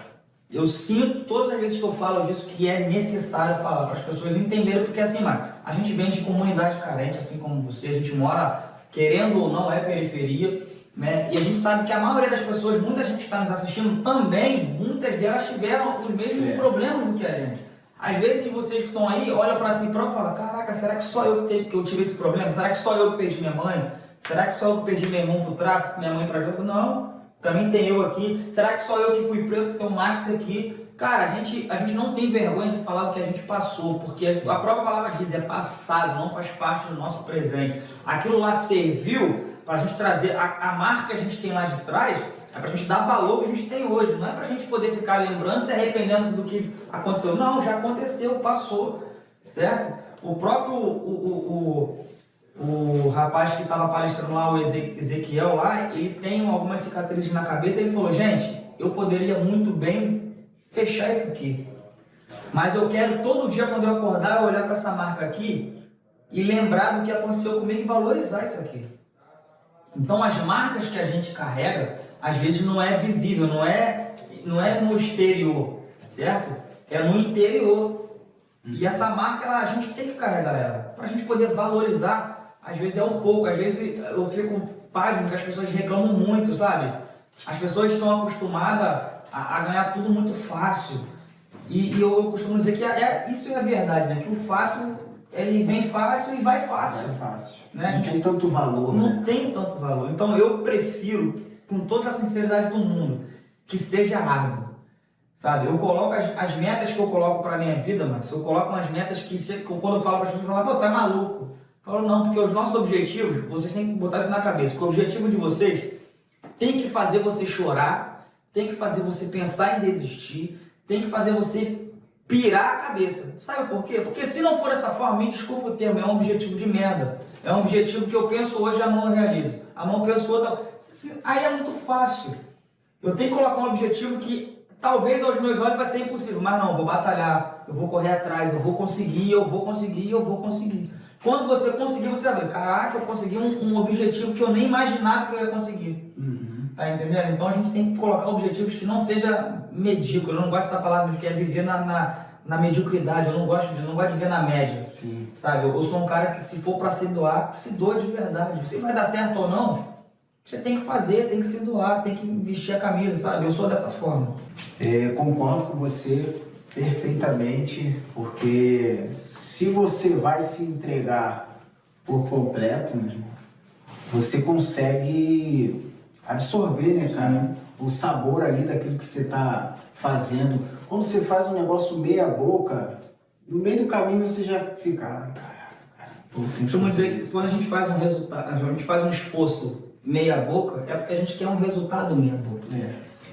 Eu sinto todas as vezes que eu falo disso que é necessário falar para as pessoas entenderem, porque assim, mano, a gente vem de comunidade carente, assim como você, a gente mora, querendo ou não, é periferia, né? E a gente sabe que a maioria das pessoas, muita gente que está nos assistindo também, muitas delas tiveram os mesmos problemas do que a gente. Às vezes vocês que estão aí olham para si próprio e falam, caraca, será que só eu que eu tive esse problema? Será que só eu que perdi minha mãe? Será que só eu que perdi meu irmão para o tráfico, minha mãe para jogo? Não. Também tem eu aqui. Será que só eu que fui preso, que tem o Max aqui? Cara, a gente não tem vergonha de falar do que a gente passou, porque a própria palavra diz, é passado, não faz parte do nosso presente. Aquilo lá serviu para a gente trazer a marca que a gente tem lá de trás, é para a gente dar valor que a gente tem hoje. Não é para a gente poder ficar lembrando, se arrependendo do que aconteceu. Não, já aconteceu, passou, certo? O próprio o rapaz que estava palestrando lá, o Ezequiel lá, ele tem algumas cicatrizes na cabeça. Ele falou, gente, eu poderia muito bem fechar isso aqui, mas eu quero todo dia quando eu acordar olhar para essa marca aqui e lembrar do que aconteceu comigo e valorizar isso aqui. Então as marcas que a gente carrega às vezes não é visível, não é no exterior, certo? É no interior. E essa marca a gente tem que carregar ela para a gente poder valorizar. Às vezes é um pouco, às vezes eu fico pasmo que as pessoas reclamam muito, sabe? As pessoas estão acostumadas a ganhar tudo muito fácil. E eu costumo dizer que isso é a verdade, né? Que o fácil, ele vem fácil e vai fácil. Vai fácil. Né? Não tem tanto valor. Não tem tanto valor. Então eu prefiro, com toda a sinceridade do mundo, que seja árduo. Sabe? Eu coloco as metas que eu coloco para minha vida, mas eu coloco umas metas que quando eu falo para as pessoas, pô, tá maluco. Eu falo, não, porque os nossos objetivos, vocês têm que botar isso na cabeça. Que o objetivo de vocês tem que fazer você chorar, tem que fazer você pensar em desistir, tem que fazer você pirar a cabeça. Sabe por quê? Porque se não for dessa forma, me desculpa o termo, é um objetivo de merda. É um objetivo que eu penso hoje e amanhã eu realizo. Amanhã eu penso outra. Aí é muito fácil. Eu tenho que colocar um objetivo que talvez aos meus olhos vai ser impossível, mas não, eu vou batalhar, eu vou correr atrás, eu vou conseguir, eu vou conseguir, eu vou conseguir. Quando você conseguir, você vai ver, caraca, eu consegui um objetivo que eu nem imaginava que eu ia conseguir. Tá entendendo? Então a gente tem que colocar objetivos que não seja medíocre. Eu não gosto dessa palavra de que é viver na mediocridade, eu não gosto de viver na média. Sim. Sabe? Eu sou um cara que, se for para se doar, que se doa de verdade. Se vai dar certo ou não, você tem que fazer, tem que se doar, tem que vestir a camisa, sabe? Eu sou dessa forma. Concordo com você perfeitamente, porque se você vai se entregar por completo, né, você consegue absorver, né, cara, o sabor ali daquilo que você está fazendo. Quando você faz um negócio meia boca, no meio do caminho você já fica, caraca. Vamos dizer que quando a gente faz um resultado, a gente faz um esforço meia boca, é porque a gente quer um resultado meia boca.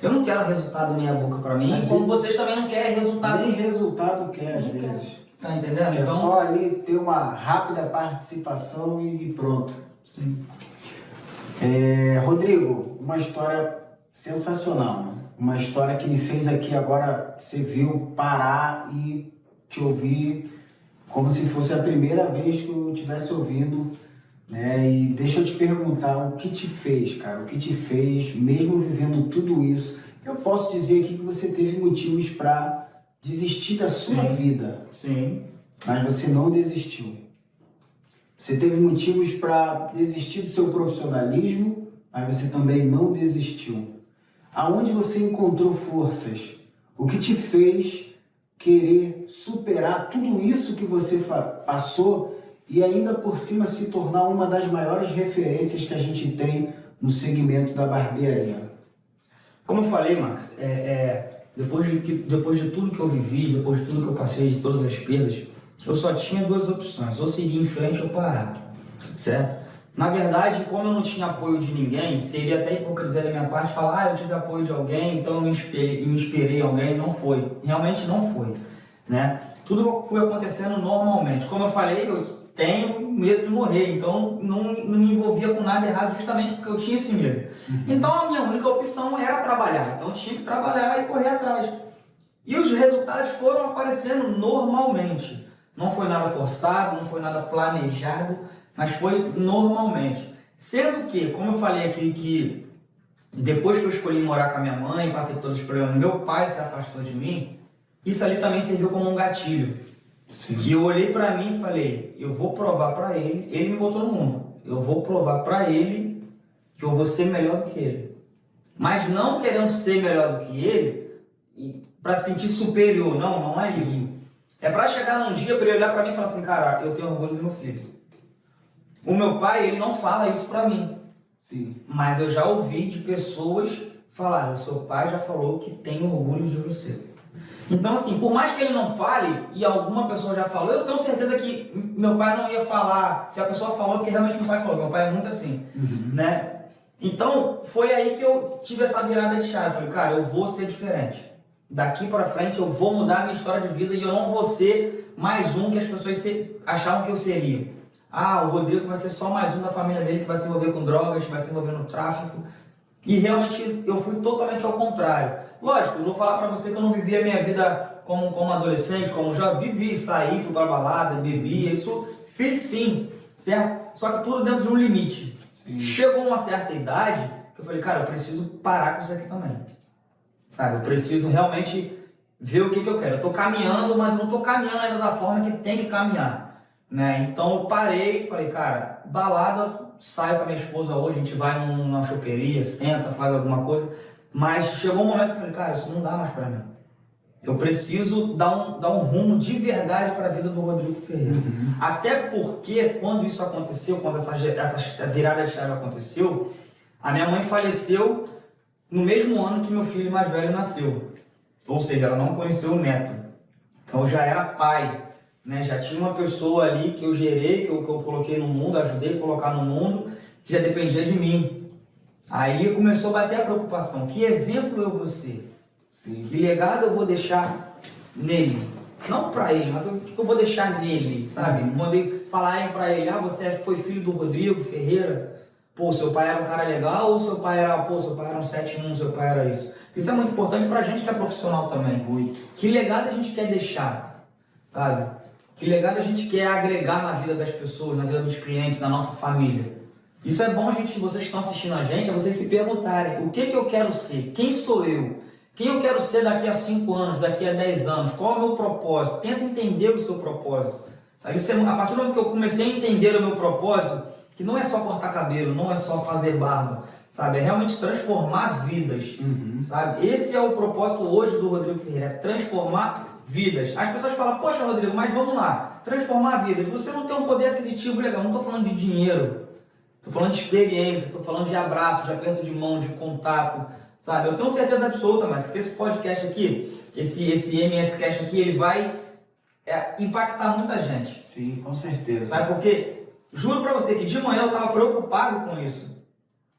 Eu não quero resultado meia boca para mim, às como vezes, vocês também não querem resultado. Nem resultado quer, às vezes. Tá entendendo? É Então, só ali ter uma rápida participação e pronto. sim. Rodrigo, uma história sensacional, né? Uma história que me fez aqui agora, você viu, parar e te ouvir como se fosse a primeira vez que eu estivesse ouvindo, né? E deixa eu te perguntar, o que te fez, cara? O que te fez, mesmo vivendo tudo isso, Eu posso dizer aqui que você teve motivos para desistir da sua vida. Sim. Mas você não desistiu. Você teve motivos para desistir do seu profissionalismo, mas você também não desistiu. Aonde você encontrou forças? O que te fez querer superar tudo isso que você passou e ainda por cima se tornar uma das maiores referências que a gente tem no segmento da barbearia? Como eu falei, Max, depois de tudo que eu vivi, depois de tudo que eu passei, de todas as perdas, eu só tinha duas opções, ou seguir em frente ou parar, certo? Na verdade, como eu não tinha apoio de ninguém, seria até hipocrisia da minha parte falar, eu tive apoio de alguém, então eu me inspirei em alguém. Não foi, realmente não foi, né? Tudo foi acontecendo normalmente. Como eu falei, eu tenho medo de morrer, então não me envolvia com nada errado justamente porque eu tinha esse medo. Então a minha única opção era trabalhar, então eu tinha que trabalhar e correr atrás. E os resultados foram aparecendo normalmente. Não foi nada forçado, não foi nada planejado, mas foi normalmente. Sendo que, como eu falei aqui, que depois que eu escolhi morar com a minha mãe, passei por todos os problemas, meu pai se afastou de mim, isso ali também serviu como um gatilho. Sim. Que eu olhei pra mim e falei, eu vou provar pra ele me botou no mundo, eu vou provar pra ele que eu vou ser melhor do que ele. Mas não querendo ser melhor do que ele, pra se sentir superior, não é isso. É pra chegar num dia pra ele olhar pra mim e falar assim, cara, eu tenho orgulho do meu filho. O meu pai, ele não fala isso pra mim. Sim. Mas eu já ouvi de pessoas falarem, o seu pai já falou que tem orgulho de você. Então, assim, por mais que ele não fale, e alguma pessoa já falou, eu tenho certeza que meu pai não ia falar. Se a pessoa falou, porque realmente meu pai falou. Meu pai é muito assim, né? Então, foi aí que eu tive essa virada de chave. Falei, cara, eu vou ser diferente. Daqui pra frente, eu vou mudar a minha história de vida e eu não vou ser mais um que as pessoas achavam que eu seria. Ah, o Rodrigo vai ser só mais um da família dele que vai se envolver com drogas, que vai se envolver no tráfico. E realmente eu fui totalmente ao contrário. Lógico, eu vou falar pra você que eu não vivi a minha vida como adolescente, como já vivi, saí, fui pra balada, bebi, isso fiz sim, certo? Só que tudo dentro de um limite. Sim. Chegou uma certa idade que eu falei, cara, eu preciso parar com isso aqui também. Sabe, eu preciso realmente ver o que eu quero. Eu tô caminhando, mas não tô caminhando ainda da forma que tem que caminhar. Né? Então eu parei e falei, cara, balada, saio com a minha esposa hoje, a gente vai numa choperia, senta, faz alguma coisa, mas chegou um momento que eu falei, cara, isso não dá mais pra mim. Eu preciso dar um rumo de verdade para a vida do Rodrigo Ferreira. Até porque quando isso aconteceu, quando essa virada de chave aconteceu, a minha mãe faleceu no mesmo ano que meu filho mais velho nasceu. Ou seja, ela não conheceu o neto. Então eu já era pai. Né, já tinha uma pessoa ali que eu gerei, que eu coloquei no mundo, ajudei a colocar no mundo, que já dependia de mim. Aí começou a bater a preocupação. Que exemplo eu vou ser? Sim. Que legado eu vou deixar nele? Não para ele, mas o que eu vou deixar nele, sabe? Mandei falarem para ele, você foi filho do Rodrigo Ferreira? Pô, seu pai era um cara legal ou seu pai era um 7-1, seu pai era isso? Isso é muito importante pra gente que é profissional também. Muito. Que legado a gente quer deixar, sabe? Que legado a gente quer agregar na vida das pessoas, na vida dos clientes, na nossa família. Isso é bom, gente, vocês que estão assistindo a gente, é vocês se perguntarem, o que eu quero ser? Quem sou eu? Quem eu quero ser daqui a 5 anos, daqui a 10 anos? Qual é o meu propósito? Tenta entender o seu propósito. Sabe? A partir do momento que eu comecei a entender o meu propósito, que não é só cortar cabelo, não é só fazer barba, sabe? É realmente transformar vidas, sabe? Esse é o propósito hoje do Rodrigo Ferreira, é transformar vidas. As pessoas falam, poxa, Rodrigo, mas vamos lá, transformar vidas. Você não tem um poder aquisitivo legal, não estou falando de dinheiro, estou falando de experiência, estou falando de abraço, de aperto de mão, de contato, sabe? Eu tenho certeza absoluta, mas que esse podcast aqui, esse MS Cast aqui, ele vai impactar muita gente. Sim, com certeza. Sabe por quê? Juro pra você que de manhã eu estava preocupado com isso.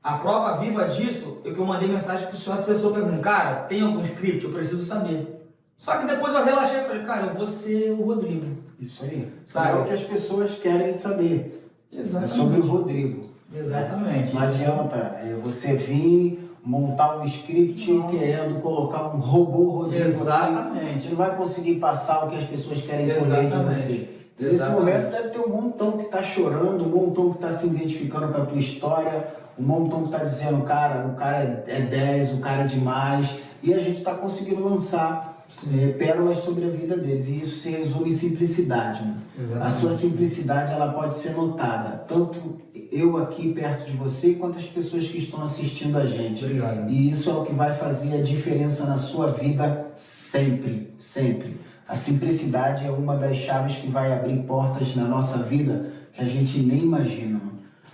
A prova viva disso é que eu mandei mensagem pro seu assessor perguntando, cara, tem algum script? Eu preciso saber. Só que depois eu relaxei e falei, cara, eu vou ser o Rodrigo. Isso aí. Sabe? É o que as pessoas querem saber. Exatamente. É sobre o Rodrigo. Exatamente. Não adianta você vir montar um script querendo colocar um robô Rodrigo. Exatamente. Você não vai conseguir passar o que as pessoas querem colher de você. Nesse momento deve ter um montão que está chorando, um montão que está se identificando com a tua história, um montão que está dizendo, cara, o cara é 10, o cara é demais. e a gente está conseguindo lançar pérolas sobre a vida deles, e isso se resume em simplicidade, né? A sua simplicidade, ela pode ser notada, tanto eu aqui perto de você, quanto as pessoas que estão assistindo a gente. Obrigado. E isso é o que vai fazer a diferença na sua vida sempre, sempre. A simplicidade é uma das chaves que vai abrir portas na nossa vida que a gente nem imagina.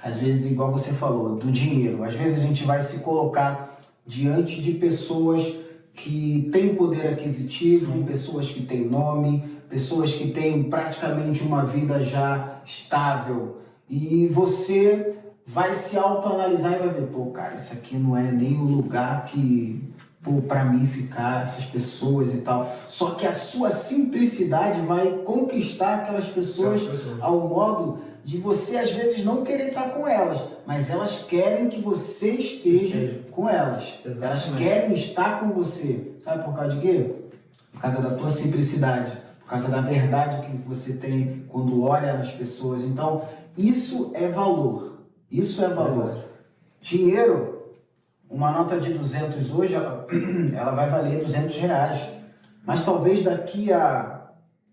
Às vezes, igual você falou, do dinheiro. Às vezes a gente vai se colocar diante de pessoas que têm poder aquisitivo, pessoas que têm nome, pessoas que têm praticamente uma vida já estável. E você vai se autoanalisar e vai ver, pô, cara, isso aqui não é nem o lugar que, pô, pra mim ficar, essas pessoas e tal. Só que a sua simplicidade vai conquistar aquelas pessoas ao modo de você, às vezes, não querer estar com elas, mas elas querem que você esteja com elas. Exatamente. Elas querem estar com você. Sabe por causa de quê? Por causa da tua simplicidade, por causa da verdade que você tem quando olha nas pessoas. Então, isso é valor. Isso é valor. Dinheiro, uma nota de 200 hoje, ela vai valer R$200. Mas talvez daqui a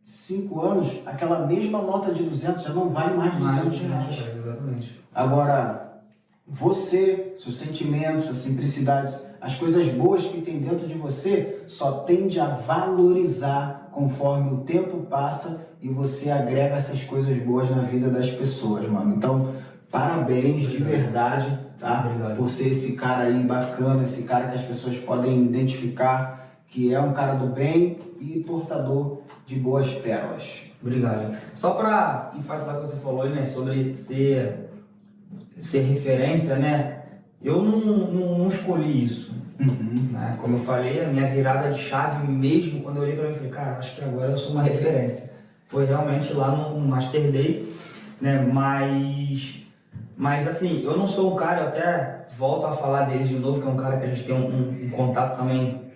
5 anos, aquela mesma nota de 200 já não vale mais R$200. Exatamente. Agora, você, seus sentimentos, suas simplicidades, as coisas boas que tem dentro de você, só tende a valorizar conforme o tempo passa e você agrega essas coisas boas na vida das pessoas, mano. Então, parabéns de verdade, tá? Obrigado. Por ser esse cara aí bacana, esse cara que as pessoas podem identificar que é um cara do bem e portador de boas pérolas. Obrigado. Só para enfatizar o que você falou aí, né, sobre ser referência, né? Eu não escolhi isso. Né? Como eu falei, a minha virada de chave mesmo, quando eu olhei para mim, eu falei, cara, acho que agora eu sou uma referência. Foi realmente lá no Master Day, né? Mas assim, eu não sou um cara, eu até volto a falar dele de novo, que é um cara que a gente tem um contato também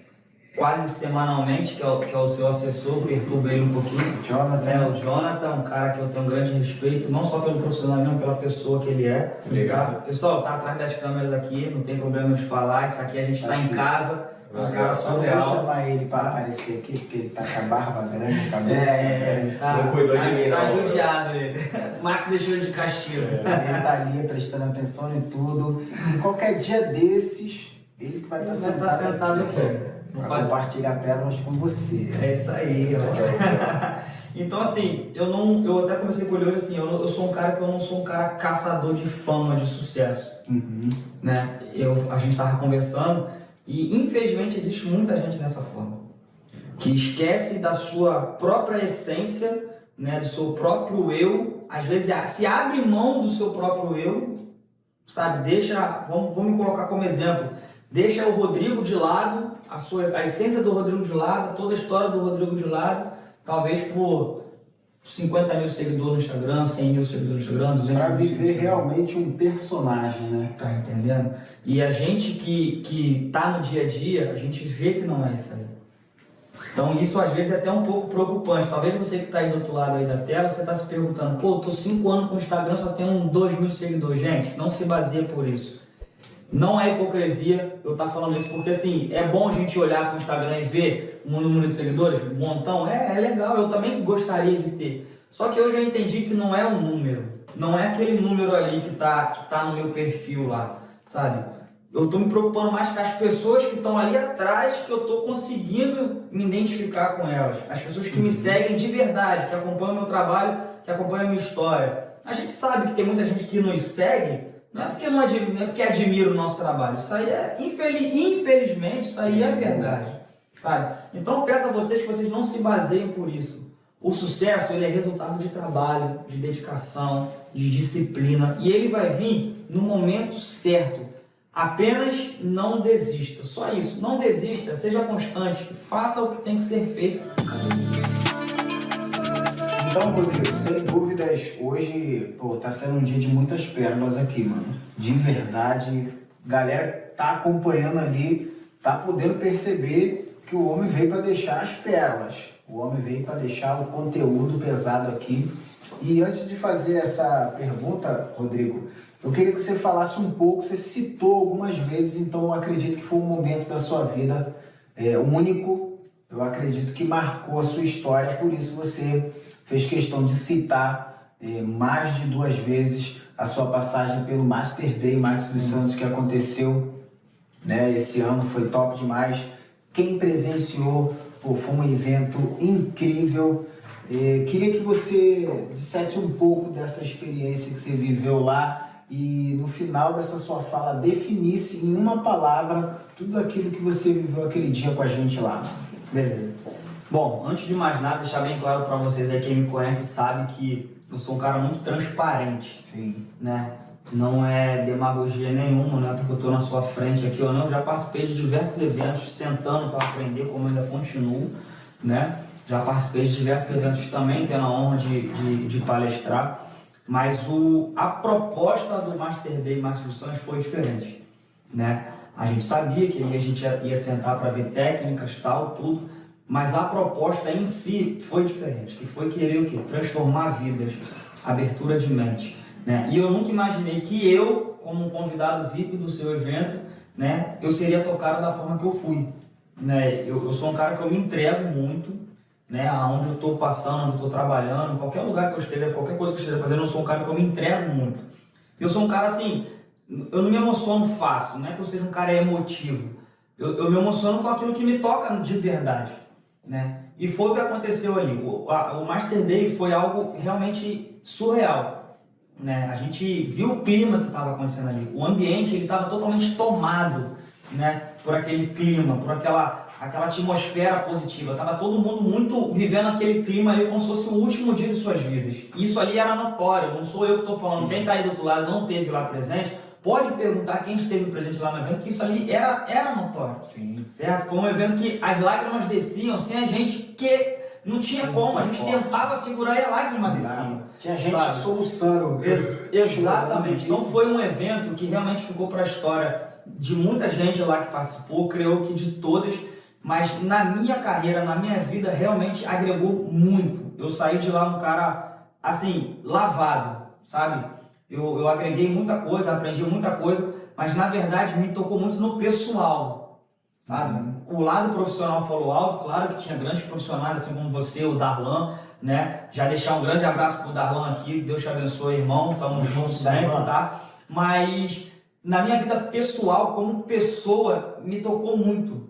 quase semanalmente, que é o seu assessor, perturba ele um pouquinho. Jonathan. O Jonathan, um cara que eu tenho um grande respeito, não só pelo profissional, mas pela pessoa que ele é. Obrigado. Pessoal, tá atrás das câmeras aqui, não tem problema de falar, isso aqui a gente tá em casa, é um cara Só vou surreal. chamar ele para aparecer aqui, porque ele tá com a barba grande, o cabelo. Tá, Não cuidou de mim, tá não. judiado ele. O Marcos deixou ele de castigo. Ele tá ali prestando atenção em tudo. E qualquer dia desses, ele que vai estar Ele vai estar sentado aqui. Não Para faz- compartilhar pérolas com você. É isso aí, ó. Então, assim, eu até comecei com ele hoje, assim, eu sou um cara que eu não sou um cara caçador de fama, de sucesso, né? A gente tava conversando e, infelizmente, existe muita gente dessa forma, que esquece da sua própria essência, né? Do seu próprio eu, às vezes se abre mão do seu próprio eu, sabe? Vamos me colocar como exemplo, deixa o Rodrigo de lado, a essência do Rodrigo de lado, toda a história do Rodrigo de lado, talvez por 50 mil seguidores no Instagram, 100 mil seguidores no Instagram, 200 Para mil viver seguidores. realmente um personagem, né? Tá entendendo? E a gente que tá no dia a dia, a gente vê que não é isso aí. Então isso às vezes é até um pouco preocupante. Talvez você que tá aí do outro lado aí da tela, você tá se perguntando, pô, tô 5 anos com o Instagram, só tenho 2 mil seguidores. Gente, não se baseia por isso. Não é hipocrisia eu estar falando isso, porque assim, é bom a gente olhar para o Instagram e ver um número de seguidores, um montão, é legal, eu também gostaria de ter. Só que eu já entendi que não é um número, não é aquele número ali que tá no meu perfil lá, sabe? Eu estou me preocupando mais com as pessoas que estão ali atrás, que eu estou conseguindo me identificar com elas. As pessoas que me seguem de verdade, que acompanham o meu trabalho, que acompanham a minha história. A gente sabe que tem muita gente que nos segue, não é porque admira o nosso trabalho. Isso aí é, infelizmente, isso aí é verdade, sabe? Então eu peço a vocês que vocês não se baseiem por isso. O sucesso, ele é resultado de trabalho, de dedicação, de disciplina. E ele vai vir no momento certo. Apenas não desista. Só isso. Não desista, seja constante. Faça o que tem que ser feito. Então, Rodrigo, sem dúvidas, hoje, pô, tá sendo um dia de muitas pérolas aqui, mano. De verdade, galera tá acompanhando ali, tá podendo perceber que o homem veio para deixar as pérolas. O homem veio para deixar o conteúdo pesado aqui. E antes de fazer essa pergunta, Rodrigo, eu queria que você falasse um pouco, você citou algumas vezes, então eu acredito que foi um momento da sua vida único, eu acredito que marcou a sua história, por isso você fez questão de citar mais de 2 vezes a sua passagem pelo Master Day Marcos dos Santos que aconteceu, né, esse ano, foi top demais. Quem presenciou, foi um evento incrível. Queria que você dissesse um pouco dessa experiência que você viveu lá e no final dessa sua fala definisse em uma palavra tudo aquilo que você viveu aquele dia com a gente lá. Beleza. Bom, antes de mais nada, deixar bem claro para vocês aí, quem me conhece sabe que eu sou um cara muito transparente. Sim. Né? Não é demagogia nenhuma, não é porque eu estou na sua frente aqui ou não. Eu já participei de diversos eventos, sentando para aprender, como ainda continuo, né? Já participei de diversos eventos também, tendo a honra de palestrar. Mas a proposta do Master Day Marcos dos Santos foi diferente, né? A gente sabia que a gente ia sentar para ver técnicas, tal, tudo, mas a proposta em si foi diferente, que foi querer o quê? Transformar vidas, abertura de mente, né? E eu nunca imaginei que eu, como um convidado VIP do seu evento, né, eu seria tocado da forma que eu fui, né? Eu sou um cara que eu me entrego muito, né, aonde eu estou passando, onde eu estou trabalhando, qualquer lugar que eu esteja, qualquer coisa que eu esteja fazendo, eu sou um cara que eu me entrego muito. Eu sou um cara assim, eu não me emociono fácil, não é que eu seja um cara emotivo. Eu me emociono com aquilo que me toca de verdade, né? E foi o que aconteceu ali. O Master Day foi algo realmente surreal, né? A gente viu o clima que estava acontecendo ali. O ambiente ele estava totalmente tomado, né, por aquele clima, por aquela atmosfera positiva. Tava todo mundo muito vivendo aquele clima ali como se fosse o último dia de suas vidas. Isso ali era notório, não sou eu que estou falando. Sim. Quem está aí do outro lado não esteve lá presente, pode perguntar quem esteve presente lá no evento, que isso ali era notório. Sim. Certo? Foi um evento que as lágrimas desciam sem a gente, que não tinha como, a gente tentava segurar e a lágrima descia. Tinha gente soluçando. Exatamente. Então foi um evento que realmente ficou para a história de muita gente lá que participou, creio que de todas, mas na minha carreira, na minha vida, realmente agregou muito. Eu saí de lá um cara, assim, lavado, sabe? Eu agreguei muita coisa, aprendi muita coisa, mas na verdade me tocou muito no pessoal, sabe? O lado profissional falou alto, claro que tinha grandes profissionais, assim como você, o Darlan, né? Já deixar um grande abraço pro Darlan aqui, Deus te abençoe, irmão, tamo junto sempre, tá? Mas na minha vida pessoal, como pessoa, me tocou muito,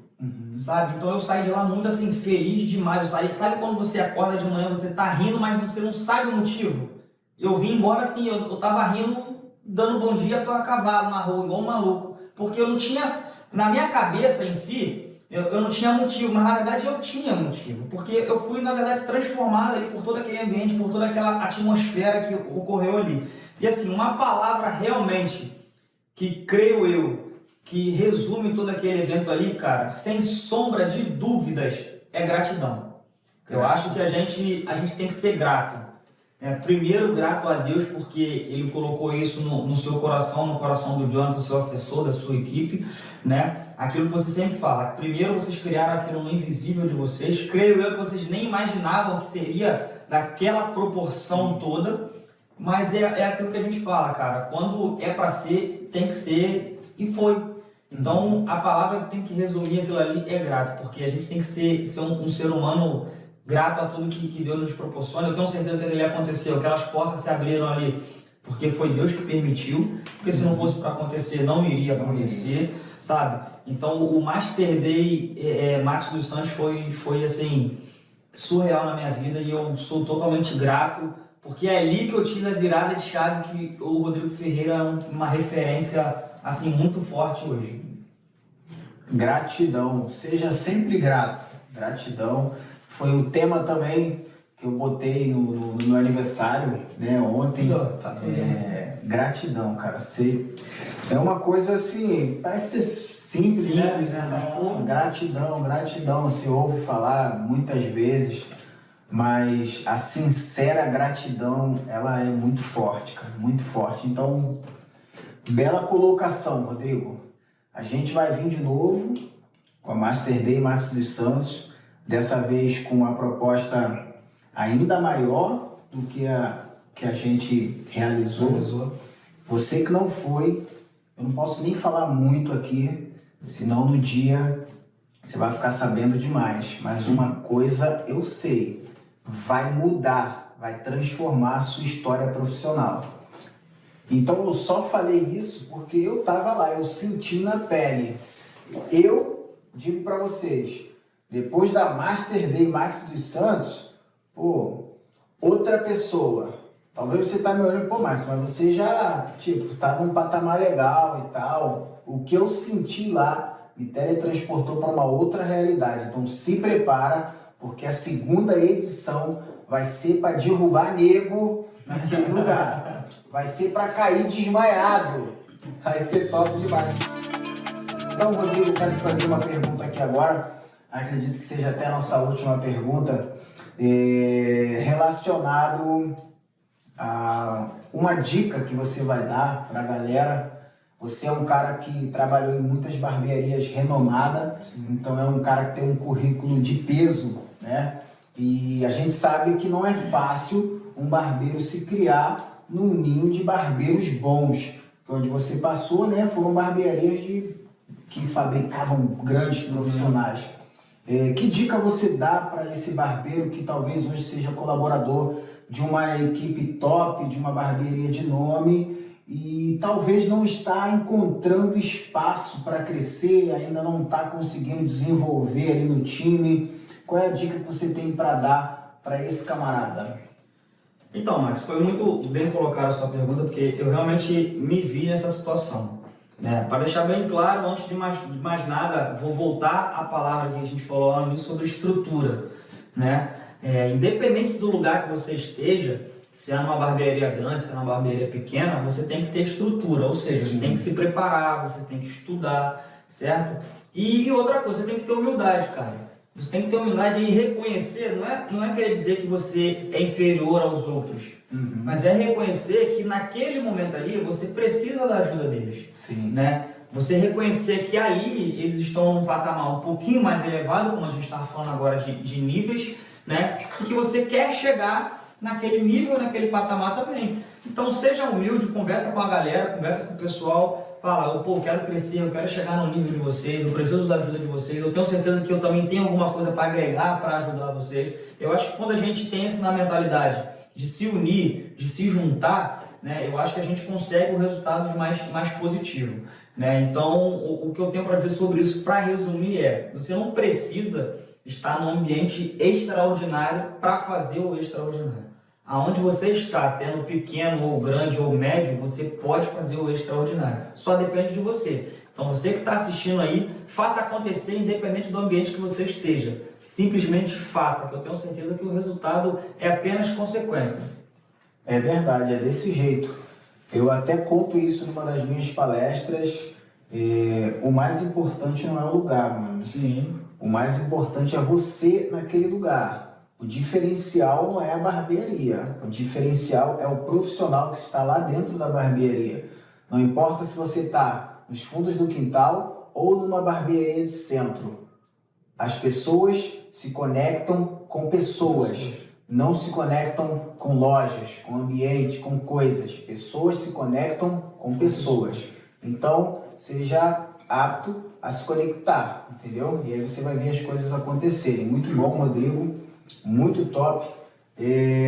sabe? Então eu saí de lá muito assim, feliz demais. Sabe quando você acorda de manhã, você tá rindo, mas você não sabe o motivo? Eu vim embora assim, eu tava rindo, dando bom dia para cavalo na rua, igual um maluco, porque eu não tinha, na minha cabeça em si, eu não tinha motivo, mas na verdade eu tinha motivo, porque eu fui na verdade transformado ali por todo aquele ambiente, por toda aquela atmosfera que ocorreu ali. E assim, uma palavra realmente que creio eu que resume todo aquele evento ali, cara, sem sombra de dúvidas, é gratidão. Eu acho que a gente tem que ser grato. Primeiro, grato a Deus porque Ele colocou isso no seu coração, no coração do Jonathan, seu assessor, da sua equipe, né? Aquilo que você sempre fala. Primeiro, vocês criaram aquilo no invisível de vocês. Creio eu que vocês nem imaginavam que seria daquela proporção toda, mas é aquilo que a gente fala, cara. Quando é para ser, tem que ser, e foi. Então, a palavra que tem que resumir aquilo ali é grato, porque a gente tem que ser um ser humano grato a tudo que Deus nos proporciona. Eu tenho certeza que ele aconteceu, aquelas portas se abriram ali porque foi Deus que permitiu, porque se não fosse para acontecer, não iria acontecer, sabe? Então o Master Day Marcos dos Santos foi assim, surreal na minha vida, e eu sou totalmente grato, porque é ali que eu tive a virada de chave, que o Rodrigo Ferreira é uma referência assim muito forte hoje. Gratidão, seja sempre grato. Gratidão foi o tema também que eu botei no meu aniversário, né, ontem. Gratidão, cara. É uma coisa assim, parece ser simples, né? Mas, gratidão, se ouve falar muitas vezes, mas a sincera gratidão, ela é muito forte, cara, muito forte. Então, bela colocação, Rodrigo. A gente vai vir de novo com a Master Day Marcos dos Santos, dessa vez com uma proposta ainda maior do que a gente realizou. Você que não foi, eu não posso nem falar muito aqui, senão no dia você vai ficar sabendo demais. Mas uma coisa eu sei, vai mudar, vai transformar a sua história profissional. Então eu só falei isso porque eu estava lá, eu senti na pele. Eu digo para vocês, depois da Master Day Max dos Santos, pô, outra pessoa. Talvez você tá me olhando, pô, Max, mas você já, tipo, tá num patamar legal e tal. O que eu senti lá me teletransportou para uma outra realidade. Então se prepara, porque a segunda edição vai ser para derrubar nego naquele lugar. Vai ser para cair desmaiado. Vai ser top demais. Então, Rodrigo, eu quero te fazer uma pergunta aqui agora. Acredito que seja até a nossa última pergunta. Relacionado a uma dica que você vai dar para a galera. Você é um cara que trabalhou em muitas barbearias renomadas, então é um cara que tem um currículo de peso, né? E a gente sabe que não é fácil um barbeiro se criar num ninho de barbeiros bons. Onde você passou, né? Foram barbearias que fabricavam grandes profissionais. Que dica você dá para esse barbeiro que talvez hoje seja colaborador de uma equipe top, de uma barbearia de nome e talvez não está encontrando espaço para crescer, ainda não está conseguindo desenvolver ali no time? Qual é a dica que você tem para dar para esse camarada? Então, Max, foi muito bem colocada a sua pergunta, porque eu realmente me vi nessa situação. Para deixar bem claro, antes de mais nada, vou voltar à palavra que a gente falou lá no início sobre estrutura, né? Independente do lugar que você esteja, se é numa barbearia grande, se é numa barbearia pequena, você tem que ter estrutura, ou seja, você tem que se preparar, você tem que estudar, certo? E outra coisa, você tem que ter humildade, cara. Você tem que ter humildade e reconhecer, não é querer dizer que você é inferior aos outros, mas é reconhecer que naquele momento ali você precisa da ajuda deles. Sim. Né? Você reconhecer que aí eles estão num patamar um pouquinho mais elevado, como a gente estava falando agora de níveis, né? E que você quer chegar naquele nível, naquele patamar também. Então seja humilde, conversa com a galera, conversa com o pessoal, fala, pô, eu quero crescer, eu quero chegar no nível de vocês, eu preciso da ajuda de vocês, eu tenho certeza que eu também tenho alguma coisa para agregar, para ajudar vocês. Eu acho que quando a gente tem isso na mentalidade de se unir, de se juntar, né, eu acho que a gente consegue o resultado mais positivo. Né? Então, o que eu tenho para dizer sobre isso, para resumir, você não precisa estar num ambiente extraordinário para fazer o extraordinário. Aonde você está, sendo pequeno ou grande ou médio, você pode fazer o extraordinário. Só depende de você. Então você que está assistindo aí, faça acontecer independente do ambiente que você esteja. Simplesmente faça, que eu tenho certeza que o resultado é apenas consequência. É verdade, é desse jeito. Eu até conto isso numa das minhas palestras. O mais importante não é o lugar, mano. Sim. O mais importante é você naquele lugar. O diferencial não é a barbearia, o diferencial é o profissional que está lá dentro da barbearia. Não importa se você está nos fundos do quintal ou numa barbearia de centro. As pessoas se conectam com pessoas, não se conectam com lojas, com ambiente, com coisas. Pessoas se conectam com pessoas. Então, seja apto a se conectar, entendeu? E aí você vai ver as coisas acontecerem. Muito bom, Rodrigo. Muito top.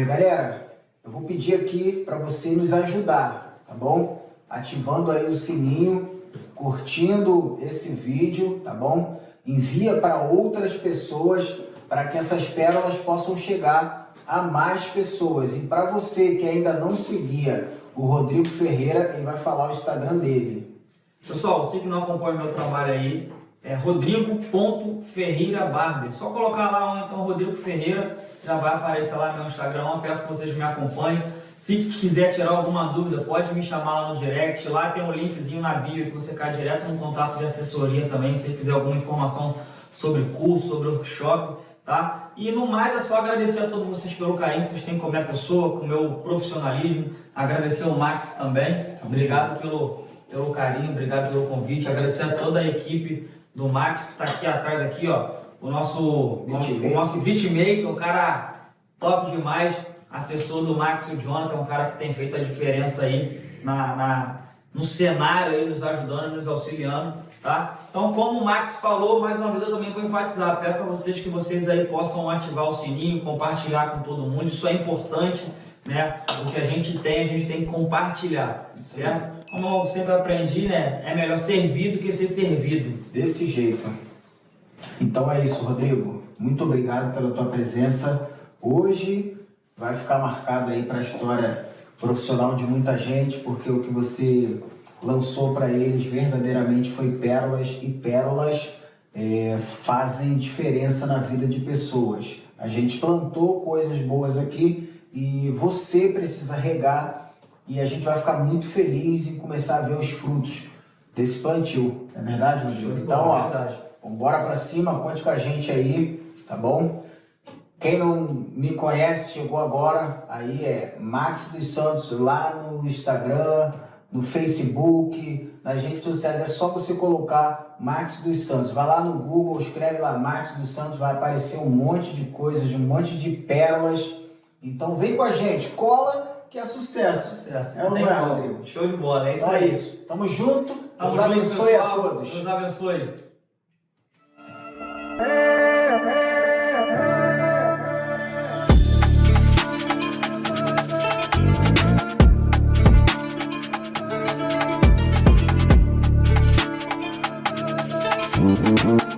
Galera, eu vou pedir aqui para você nos ajudar, tá bom? Ativando aí o sininho, curtindo esse vídeo, tá bom? Envia para outras pessoas para que essas pérolas possam chegar a mais pessoas. E para você que ainda não seguia o Rodrigo Ferreira, ele vai falar o Instagram dele. Pessoal, você que não acompanha o meu trabalho aí, é rodrigo.ferreirabarber. Só colocar lá então Rodrigo Ferreira, já vai aparecer lá no meu Instagram. Eu peço que vocês me acompanhem. Se quiser tirar alguma dúvida, pode me chamar lá no direct. Lá tem um linkzinho na bio que você cai direto no contato de assessoria também, se quiser alguma informação sobre curso, sobre workshop, tá? E no mais é só agradecer a todos vocês pelo carinho que vocês têm com a minha pessoa, com o meu profissionalismo. Agradecer ao Max também. Obrigado pelo carinho, obrigado pelo convite. Agradecer a toda a equipe do Max, que está aqui atrás, aqui, ó, o nosso beatmaker, um cara top demais, assessor do Max e o Jonathan, um cara que tem feito a diferença aí no cenário aí, nos ajudando, nos auxiliando, tá? Então, como o Max falou, mais uma vez eu também vou enfatizar, peço a vocês que vocês aí possam ativar o sininho, compartilhar com todo mundo, isso é importante, né? O que a gente tem que compartilhar, certo? Como eu sempre aprendi, né? É melhor servir do que ser servido. Desse jeito. Então é isso, Rodrigo. Muito obrigado pela tua presença. Hoje vai ficar marcado aí para a história profissional de muita gente, porque o que você lançou para eles verdadeiramente foi pérolas, e pérolas fazem diferença na vida de pessoas. A gente plantou coisas boas aqui e você precisa regar, e a gente vai ficar muito feliz em começar a ver os frutos desse plantio. Não é verdade, Rodrigo? Então, ó, vamos bora para cima, conte com a gente aí, tá bom? Quem não me conhece, chegou agora, aí é Max dos Santos lá no Instagram, no Facebook, nas redes sociais. É só você colocar Max dos Santos. Vai lá no Google, escreve lá Max dos Santos, vai aparecer um monte de coisas, um monte de pérolas. Então vem com a gente, cola que é sucesso. Sucesso. É ou não é, Rodrigo? Show de bola, é isso Então aí. é isso. Tamo junto. Tamo Deus abençoe junto, a todos. Deus abençoe. Uhum.